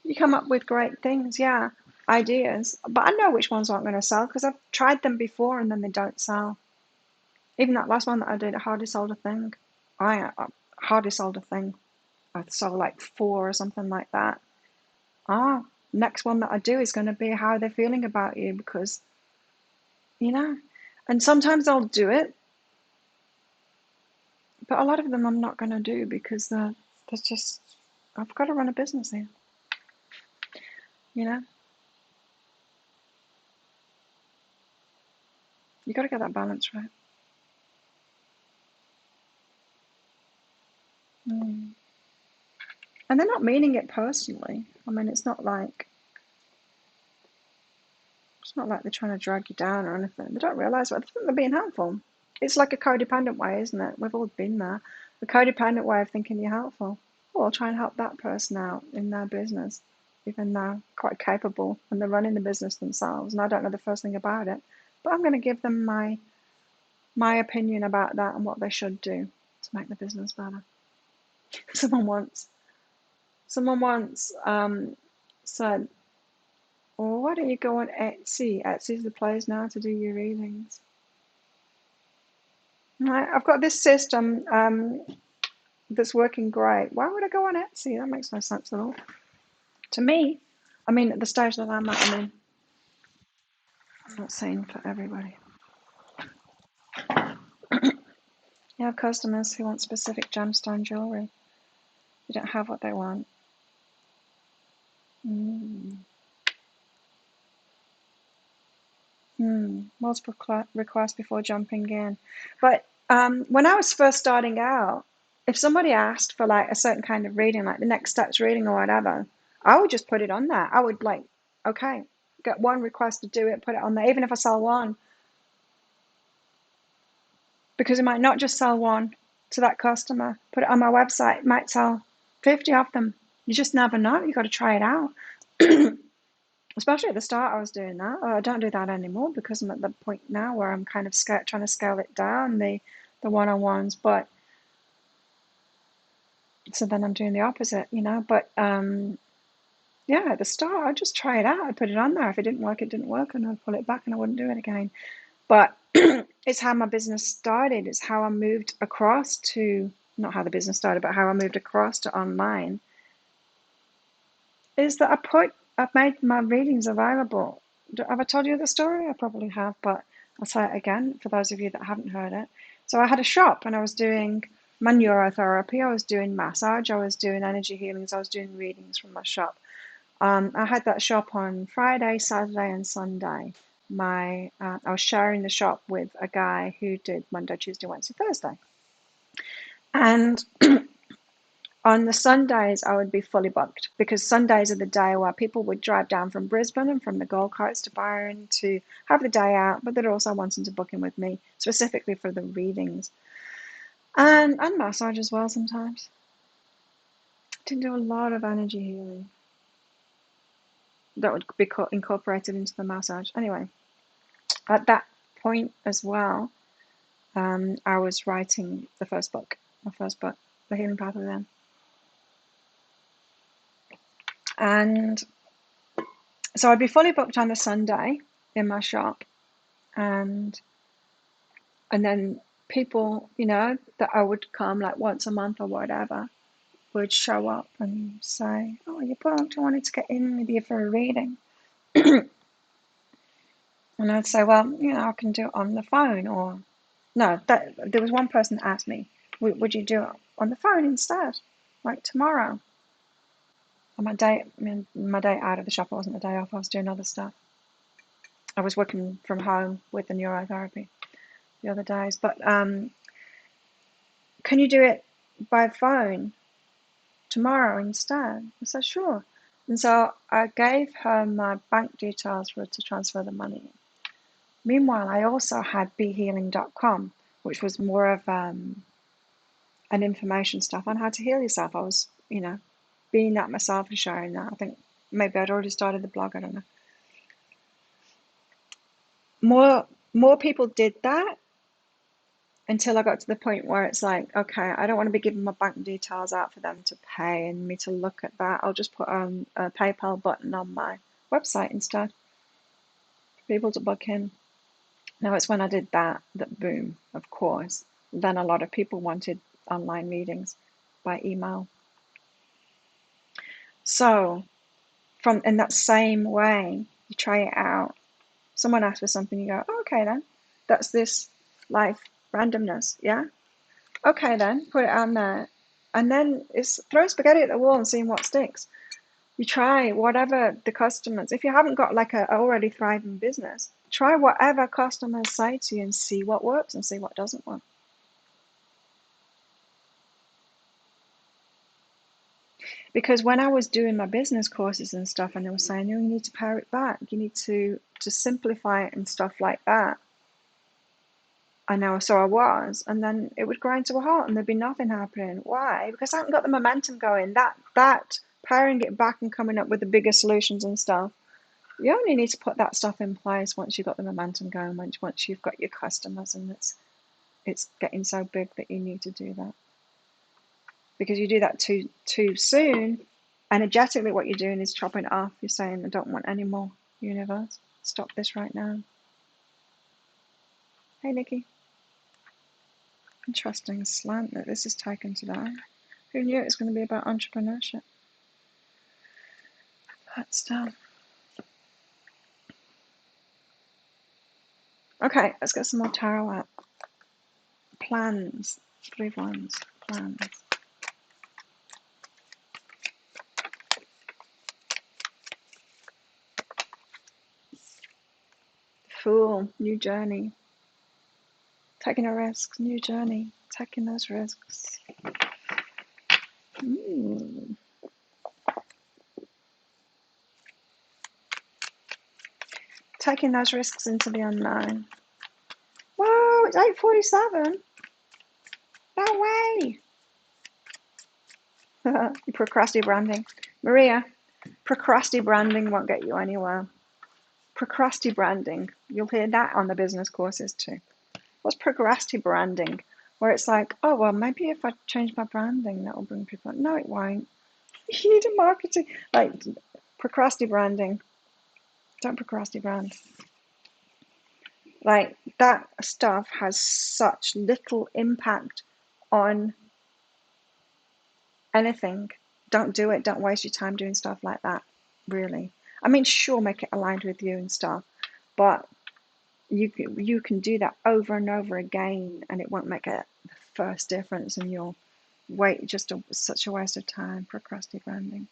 You come up with great things, yeah, ideas. But I know which ones aren't going to sell because I've tried them before and then they don't sell. Even that last one that I did, hardly sold a thing. I hardly sold a thing. I sold like 4 or something like that. Next one that I do is going to be how they're feeling about you because, and sometimes I'll do it, but a lot of them I'm not going to do because there's just, I've got to run a business here. You know, you got to get that balance right. Mm. And they're not meaning it personally. I mean, it's not like they're trying to drag you down or anything. They don't realise what they think they're being helpful. It's like a codependent way, isn't it? We've all been there. The codependent way of thinking you're helpful. Oh, I'll try and help that person out in their business, even though they're quite capable and they're running the business themselves, and I don't know the first thing about it. But I'm going to give them my opinion about that and what they should do to make the business better. Someone once said, "Well, why don't you go on Etsy? Etsy's the place now to do your readings." Right, I've got this system that's working great. Why would I go on Etsy? That makes no sense at all. To me, I mean, at the stage that I'm at, I mean, I'm not saying for everybody. You have customers who want specific gemstone jewelry. You don't have what they want. Mm. Multiple requests before jumping in. But when I was first starting out, if somebody asked for like a certain kind of reading, like the next steps reading or whatever, I would just put it on there. I would like, okay, get one request to do it, put it on there, even if I sell one, because I might not just sell one to that customer. Put it on my website, might sell 50 of them. You just never know. You got to try it out. Especially at the start, I was doing that. I don't do that anymore because I'm at the point now where I'm kind of trying to scale it down, the one-on-ones. But so then I'm doing the opposite, you know. But yeah, at the start, I'd just try it out. I'd put it on there. If it didn't work, it didn't work, and I'd pull it back and I wouldn't do it again. But it's how my business started. It's how I moved across to, not how the business started, but how I moved across to online. Is that I've made my readings available. Have I told you the story? I probably have, but I'll say it again for those of you that haven't heard it. So I had a shop and I was doing my neurotherapy, I was doing massage, I was doing energy healings, I was doing readings from my shop. I had that shop on Friday, Saturday, and Sunday. I was sharing the shop with a guy who did Monday, Tuesday, Wednesday, Thursday. And on the Sundays, I would be fully booked because Sundays are the day where people would drive down from Brisbane and from the Gold Coast to Byron to have the day out, but they're also wanting to book in with me specifically for the readings and massage as well sometimes. I did do a lot of energy healing that would be incorporated into the massage. Anyway, at that point as well, I was writing my first book, The Healing Path Within. And so I'd be fully booked on a Sunday in my shop, and then people, you know, that I would come like once a month or whatever would show up and say, "Oh, you're booked. I wanted to get in with you for a reading." And I'd say, "Well, you know, I can do it on the phone." Or no, there was one person that asked me, "Would you do it on the phone instead, like tomorrow?" And my day out of the shop, it wasn't a day off. I was doing other stuff. I was working from home with the neurotherapy the other days. But can you do it by phone tomorrow instead? I said, sure. And so I gave her my bank details for her to transfer the money. Meanwhile, I also had BeHealing.com, which was more of an information stuff on how to heal yourself. I was, you know, being that myself and sharing that. I think maybe I'd already started the blog. I don't know. More people did that until I got to the point where it's like, okay, I don't want to be giving my bank details out for them to pay and me to look at that. I'll just put a PayPal button on my website instead for people to book in. Now it's when I did that boom, of course. Then a lot of people wanted online readings by email. So in that same way, you try it out. Someone asks for something, you go, oh, okay then, that's this life randomness, yeah? Okay then, put it on there. And then it's throw spaghetti at the wall and seeing what sticks. You try whatever the customers, if you haven't got like a already thriving business, try whatever customers say to you and see what works and see what doesn't work. Because when I was doing my business courses and stuff, and they were saying, you need to pare it back, you need to simplify it and stuff like that. I know, so I was, and then it would grind to a halt, and there'd be nothing happening. Why? Because I haven't got the momentum going. That paring it back and coming up with the bigger solutions and stuff. You only need to put that stuff in place once you've got the momentum going. Once you've got your customers, and it's getting so big that you need to do that. Because you do that too soon, energetically, what you're doing is chopping it off. You're saying, I don't want any more, universe. Stop this right now. Hey, Nikki. Interesting slant that this is taken today. Who knew it was going to be about entrepreneurship? But still. Okay, let's get some more tarot out. Plans. 3 of Wands. Plans. Fool. New journey. Taking a risk. New journey. Taking those risks. Taking those risks into the unknown. Whoa, it's 8:47. No way. Procrastinating branding. Maria, procrastinating branding won't get you anywhere. Procrastinating branding. You'll hear that on the business courses too. What's procrastinating branding? Where it's like, oh, well, maybe if I change my branding, that will bring people. No, it won't. You need a marketing. Like, procrastinating branding. Don't procrastinate brand. Like, that stuff has such little impact on anything. Don't do it. Don't waste your time doing stuff like that, really. I mean, sure, make it aligned with you and stuff, but you can do that over and over again, and it won't make the first difference, and you'll wait such a waste of time. Procrastinating branding.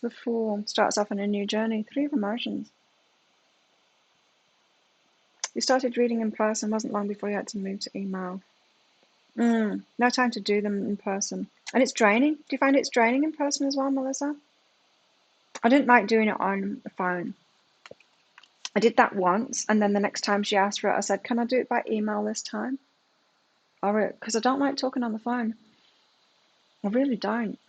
The Fool starts off on a new journey. 3 of Emotions. You started reading in person. Wasn't long before you had to move to email. No time to do them in person. And it's draining. Do you find it's draining in person as well, Melissa? I didn't like doing it on the phone. I did that once, and then the next time she asked for it, I said, can I do it by email this time? Because I don't like talking on the phone. I really don't.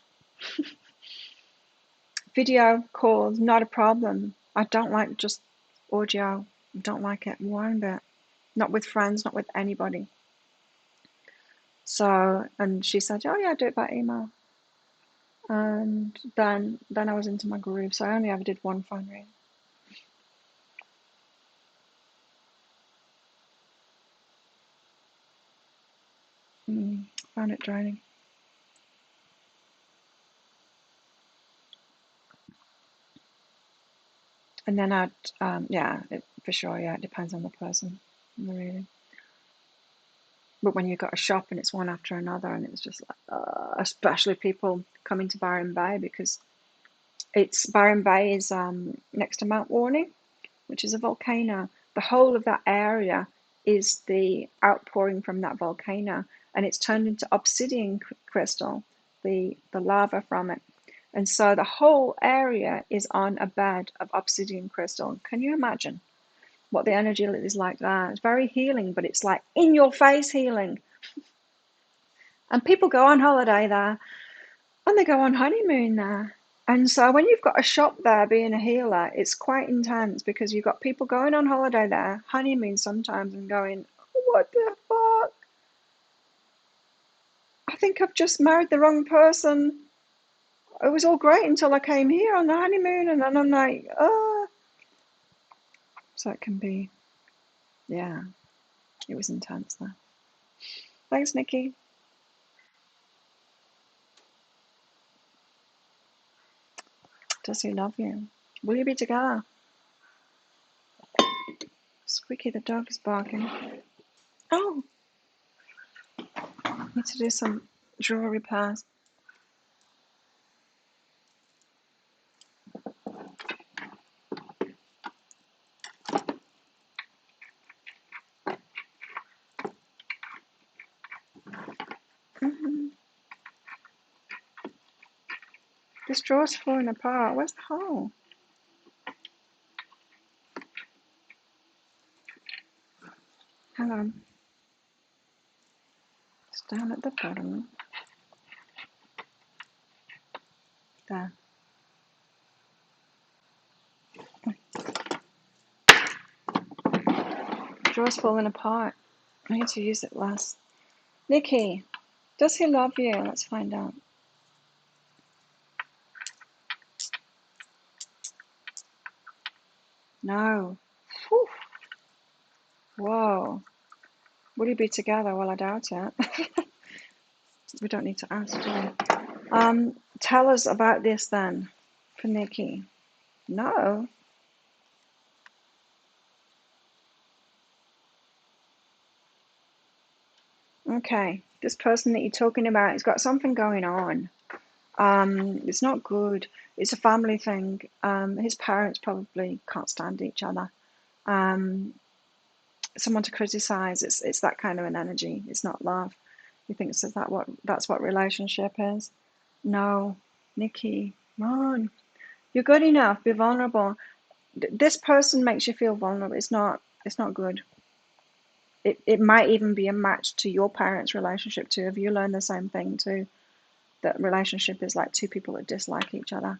Video calls, not a problem. I don't like just audio. I don't like it one bit. Not with friends, not with anybody. So, and she said, oh yeah, do it by email. And then I was into my groove, so I only ever did one phone read. Found it draining. And then for sure, it depends on the person, really. But when you've got a shop and it's one after another, and it's just like, especially people coming to Byron Bay, because Byron Bay is next to Mount Warning, which is a volcano. The whole of that area is the outpouring from that volcano, and it's turned into obsidian crystal, the lava from it. And so the whole area is on a bed of obsidian crystal. Can you imagine what the energy is like that? It's very healing, but it's like in your face healing. And people go on holiday there, and they go on honeymoon there. And so when you've got a shop there being a healer, it's quite intense, because you've got people going on holiday there, honeymoon sometimes, and going, what the fuck? I think I've just married the wrong person. It was all great until I came here on the honeymoon, and then I'm like, oh. So it can be, yeah, it was intense there. Thanks, Nikki. Does he love you? Will you be together? Squeaky the dog is barking. Oh. Need to do some drawer repairs. This drawer's falling apart. Where's the hole? Hang on. It's down at the bottom. There. The drawer's falling apart. I need to use it less. Nikki, does he love you? Let's find out. No. Whew. Whoa. Will you be together? Well, I doubt it. We don't need to ask, do we? Tell us about this then, for Nikki. No. Okay. This person that you're talking about has got something going on. It's not good. It's a family thing. His parents probably can't stand each other. Someone to criticize. It's that kind of an energy. It's not love. He thinks that's what relationship is. No, Nikki, come on. You're good enough. Be vulnerable. This person makes you feel vulnerable. It's not good. It might even be a match to your parents' relationship too. Have you learned the same thing too? That relationship is like two people that dislike each other,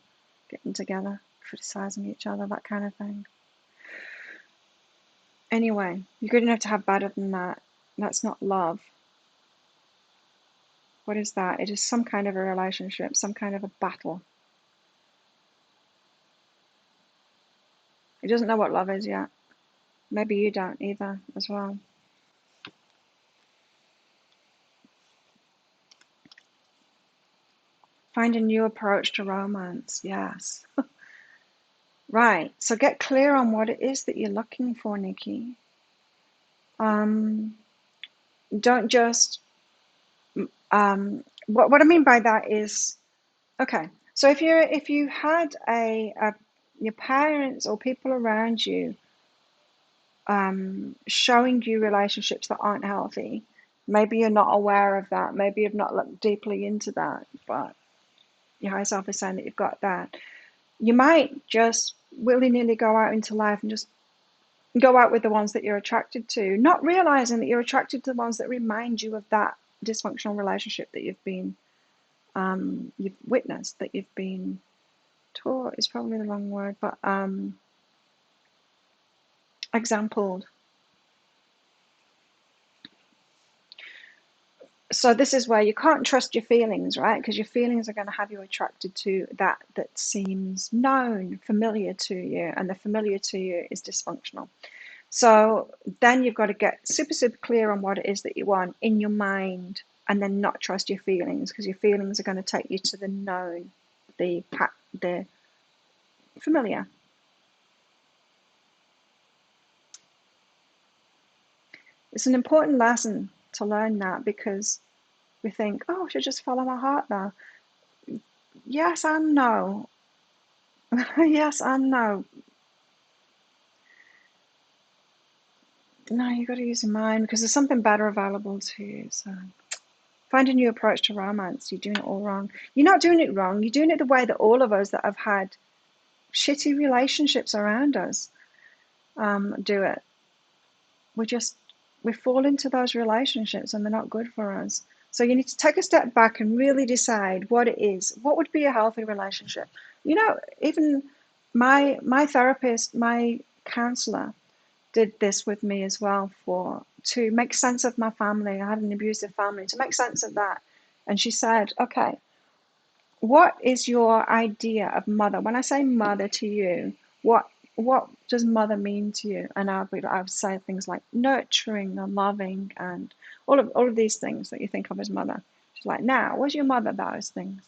getting together, criticizing each other, that kind of thing. Anyway, you're good enough to have better than that. That's not love. What is that? It is some kind of a relationship, some kind of a battle. He doesn't know what love is yet. Maybe you don't either, as well. Find a new approach to romance. Yes. Right. So get clear on what it is that you're looking for, Nikki. Don't just. What I mean by that is, okay. So if you had your parents or people around you showing you relationships that aren't healthy, maybe you're not aware of that. Maybe you've not looked deeply into that, but your higher self is saying that you've got that. You might just willy-nilly go out into life and just go out with the ones that you're attracted to, not realizing that you're attracted to the ones that remind you of that dysfunctional relationship that you've witnessed, that you've been taught is probably the wrong word, but exampled. So this is where you can't trust your feelings, right? Because your feelings are going to have you attracted to that seems known, familiar to you, and the familiar to you is dysfunctional. So then you've got to get super, super clear on what it is that you want in your mind, and then not trust your feelings, because your feelings are going to take you to the known, the familiar. It's an important lesson to learn that, because we think, oh, I should just follow my heart now. Yes and no. Yes and no. No, you've got to use your mind, because there's something better available to you. So find a new approach to romance. You're doing it all wrong. You're not doing it wrong. You're doing it the way that all of us that have had shitty relationships around us do it. We fall into those relationships and they're not good for us. So you need to take a step back and really decide what it is. What would be a healthy relationship? You know, even my therapist, my counselor, did this with me as well, to make sense of my family. I had an abusive family. To make sense of that, and she said, okay, what is your idea of mother? When I say mother to you, what does mother mean to you? And I would say things like nurturing and loving and all of these things that you think of as mother. She's like, now, was your mother those things?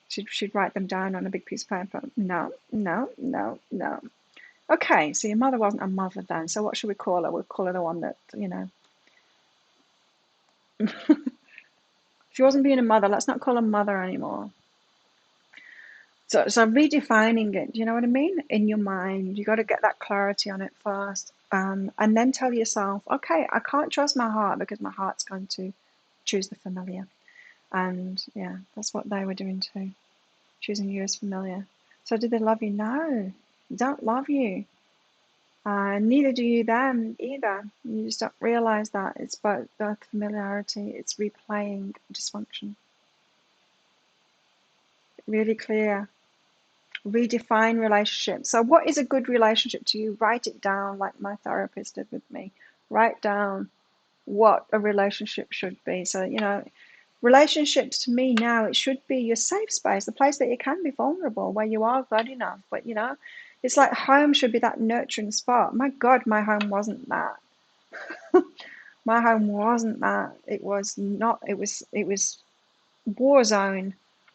She'd write them down on a big piece of paper. No, no, no, no. Okay, so your mother wasn't a mother then. So what should we call her? We'll call her the one that, She wasn't being a mother. Let's not call her mother anymore. So redefining it, do you know what I mean? In your mind, you got to get that clarity on it first. And then tell yourself, okay, I can't trust my heart because my heart's going to choose the familiar. And yeah, that's what they were doing too, choosing you as familiar. So did they love you? No, they don't love you. Neither do you them either. You just don't realize that it's both familiarity, it's replaying dysfunction. Really clear. Redefine relationships. So what is a good relationship to you? Write it down like my therapist did with me. Write down what a relationship should be. So, you know, relationships to me now, it should be your safe space, the place that you can be vulnerable, where you are good enough. But, you know, it's like home should be that nurturing spot. My God, my home wasn't that. My home wasn't that. It was not, it was war zone.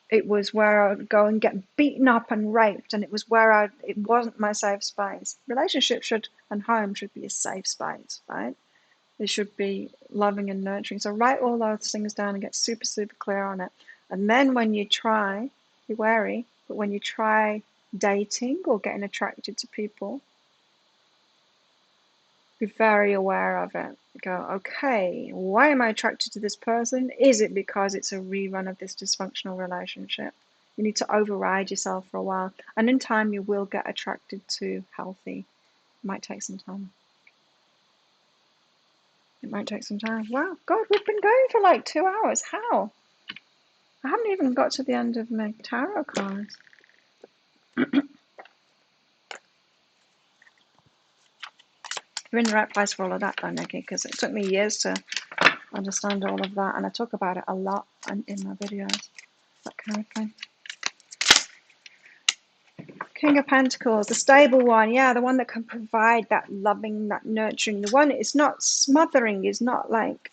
It was where I would go and get beaten up and raped, and it was where it wasn't my safe space. Relationship should, and home should be a safe space, right? It should be loving and nurturing. So write all those things down and get super, super clear on it. And then when you try, be wary, but when you try dating or getting attracted to people, be very aware of it. Go, okay, why am I attracted to this person? Is it because it's a rerun of this dysfunctional relationship? You need to override yourself for a while. And in time, you will get attracted to healthy. It might take some time. It might take some time. Wow, God, we've been going for like 2 hours. How? I haven't even got to the end of my tarot cards. You're in the right place for all of that, though, Nikki, because it took me years to understand all of that, and I talk about it a lot in my videos. That kind of thing. King of Pentacles, the stable one, yeah, the one that can provide that loving, that nurturing. The one, it's not smothering, it's not like,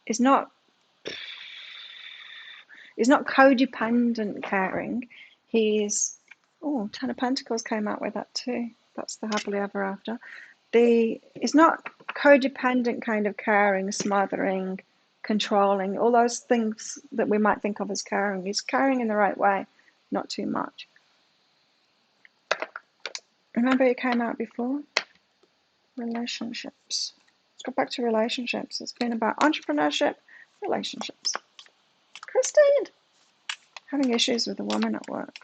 it's not codependent caring. He's, oh, Ten of Pentacles came out with that too. That's the happily ever after. It's not codependent kind of caring, smothering, controlling, all those things that we might think of as caring. He's caring in the right way, not too much. Remember it came out before? Relationships. Let's go back to relationships. It's been about entrepreneurship, relationships. Christine! Having issues with a woman at work.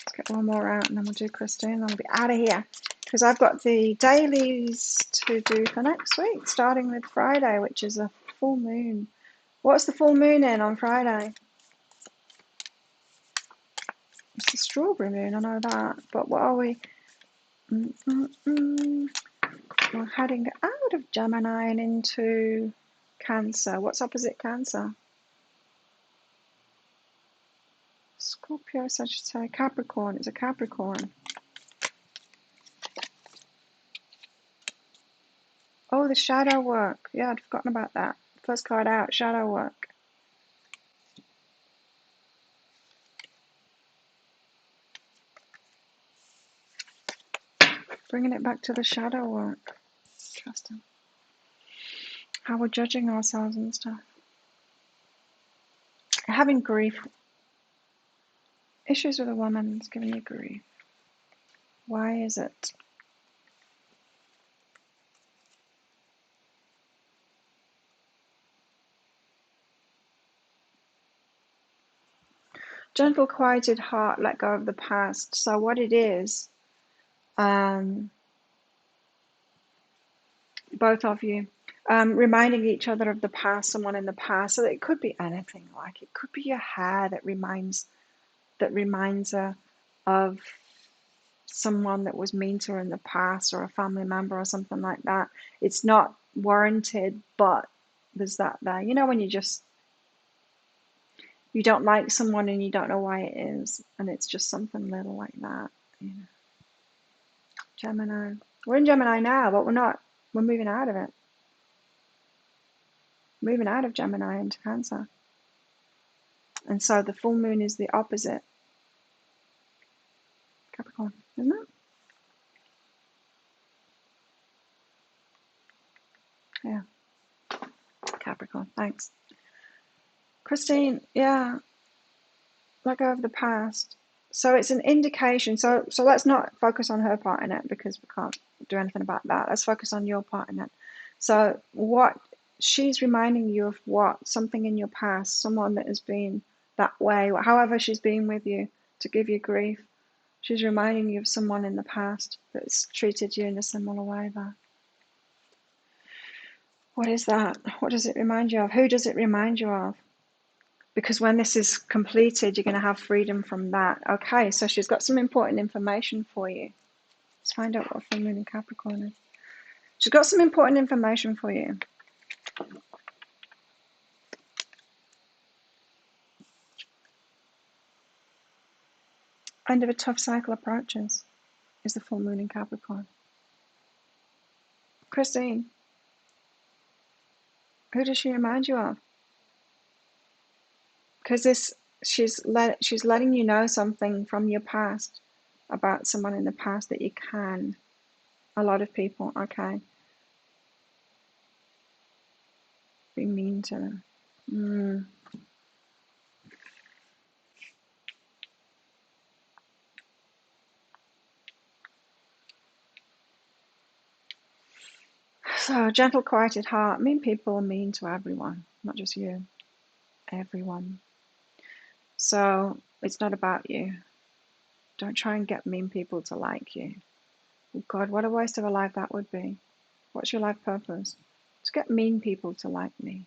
Let's get one more out and then we'll do Christine and then we'll be out of here. Because I've got the dailies to do for next week, starting with Friday, which is a full moon. What's the full moon in on Friday? It's the strawberry moon, I know that. But what are we? We're heading out of Gemini and into Cancer. What's opposite Cancer? Scorpio, Sagittarius, Capricorn. It's a Capricorn. Oh, the shadow work. Yeah, I'd forgotten about that. First card out, shadow work. Bringing it back to the shadow work. Interesting. How we're judging ourselves and stuff. Having grief. Issues with a woman is giving you grief. Why is it? Gentle, quieted heart, let go of the past. So what it is, both of you, reminding each other of the past, someone in the past. So it could be anything. Like it could be your hair that reminds her of someone that was mean to her in the past, or a family member or something like that. It's not warranted, but there's that there. You know, when you don't like someone and you don't know why it is, and it's just something little like that. You know. Gemini. We're in Gemini now, but we're moving out of it. Moving out of Gemini into Cancer. And so the full moon is the opposite. Capricorn, isn't it? Capricorn. Thanks. Christine, yeah, let go of the past. So it's an indication. So let's not focus on her part in it because we can't do anything about that. Let's focus on your part in it. So what she's reminding you of, what something in your past, someone that has been that way, however she's been with you to give you grief. She's reminding you of someone in the past that's treated you in a similar way there. What is that? What does it remind you of? Who does it remind you of? Because when this is completed, you're going to have freedom from that. Okay, so she's got some important information for you. Let's find out what full moon in Capricorn is. She's got some important information for you. End of a tough cycle approaches is the full moon in Capricorn. Christine, who does she remind you of? Because she's letting you know something from your past about someone in the past that you can. A lot of people, okay. Be mean to them. So, gentle, quieted heart. Mean people are mean to everyone, not just you. Everyone. So, it's not about you. Don't try and get mean people to like you. Oh God, what a waste of a life that would be. What's your life purpose? To get mean people to like me.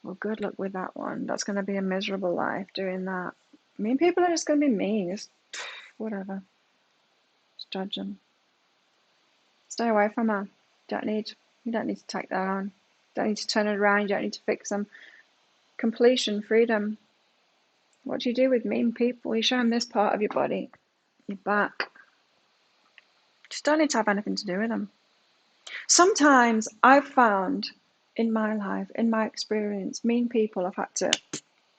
Well, good luck with that one. That's going to be a miserable life doing that. Mean people are just going to be mean. Just whatever. Just judge them. Stay away from her. You don't need to take that on. Don't need to turn it around. You don't need to fix them. Completion, freedom. What do you do with mean people? You show them this part of your body, your back. Just don't need to have anything to do with them. Sometimes I've found in my life, in my experience, mean people have had to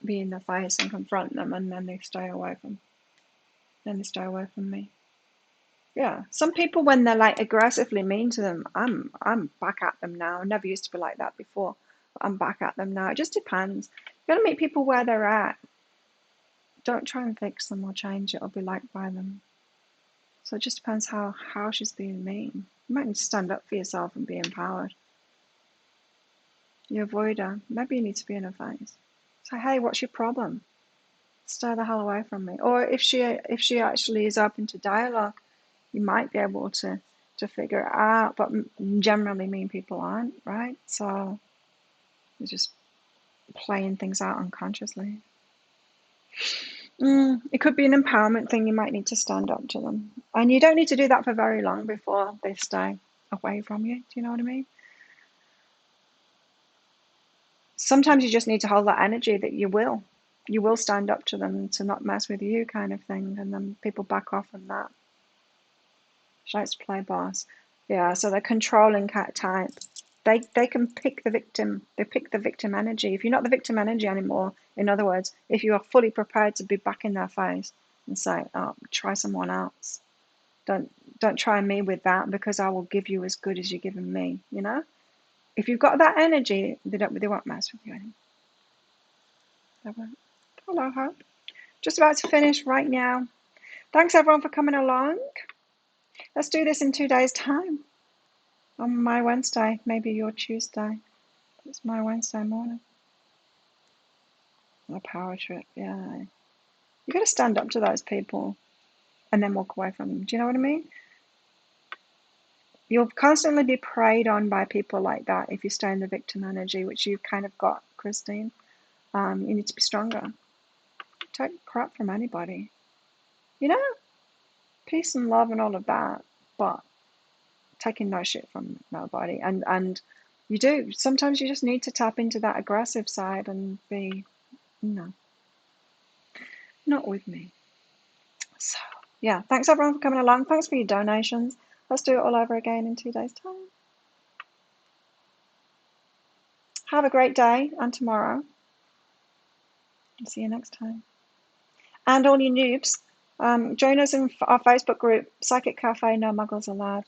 be in their face and confront them, and then they stay away from. Then they stay away from me. Yeah, some people when they're like aggressively mean to them, I'm back at them now. I never used to be like that before, but I'm back at them now. It just depends. You gotta meet people where they're at. Don't try and fix them or change it or be liked by them. So it just depends how she's being mean. You might need to stand up for yourself and be empowered. You avoid her. Maybe you need to be in her face. Say, hey, what's your problem? Stay the hell away from me. Or if she actually is open to dialogue, you might be able to figure it out. But generally, mean people aren't, right? So you're just playing things out unconsciously. It could be an empowerment thing. You might need to stand up to them. And you don't need to do that for very long before they stay away from you. Do you know what I mean? Sometimes you just need to hold that energy that you will stand up to them to not mess with you kind of thing. And then people back off from that. She likes to play boss. Yeah, so they're controlling cat type. They can pick the victim. They pick the victim energy. If you're not the victim energy anymore, in other words, if you are fully prepared to be back in their face and say, "Oh, try someone else. Don't try me with that because I will give you as good as you're giving me." You know, if you've got that energy, they won't mess with you anymore. They won't. Hello, Hope. Just about to finish right now. Thanks everyone for coming along. Let's do this in 2 days' time. On my Wednesday, maybe your Tuesday. It's my Wednesday morning. A power trip, yeah. You got to stand up to those people and then walk away from them. Do you know what I mean? You'll constantly be preyed on by people like that if you stay in the victim energy, which you've kind of got, Christine. You need to be stronger. Take crap from anybody. You know? Peace and love and all of that, but taking no shit from nobody. And you do. Sometimes you just need to tap into that aggressive side and be, no, not with me. So, yeah, thanks everyone for coming along. Thanks for your donations. Let's do it all over again in 2 days' time. Have a great day and tomorrow. I'll see you next time. And all you noobs, join us in our Facebook group, Psychic Cafe, No Muggles Allowed.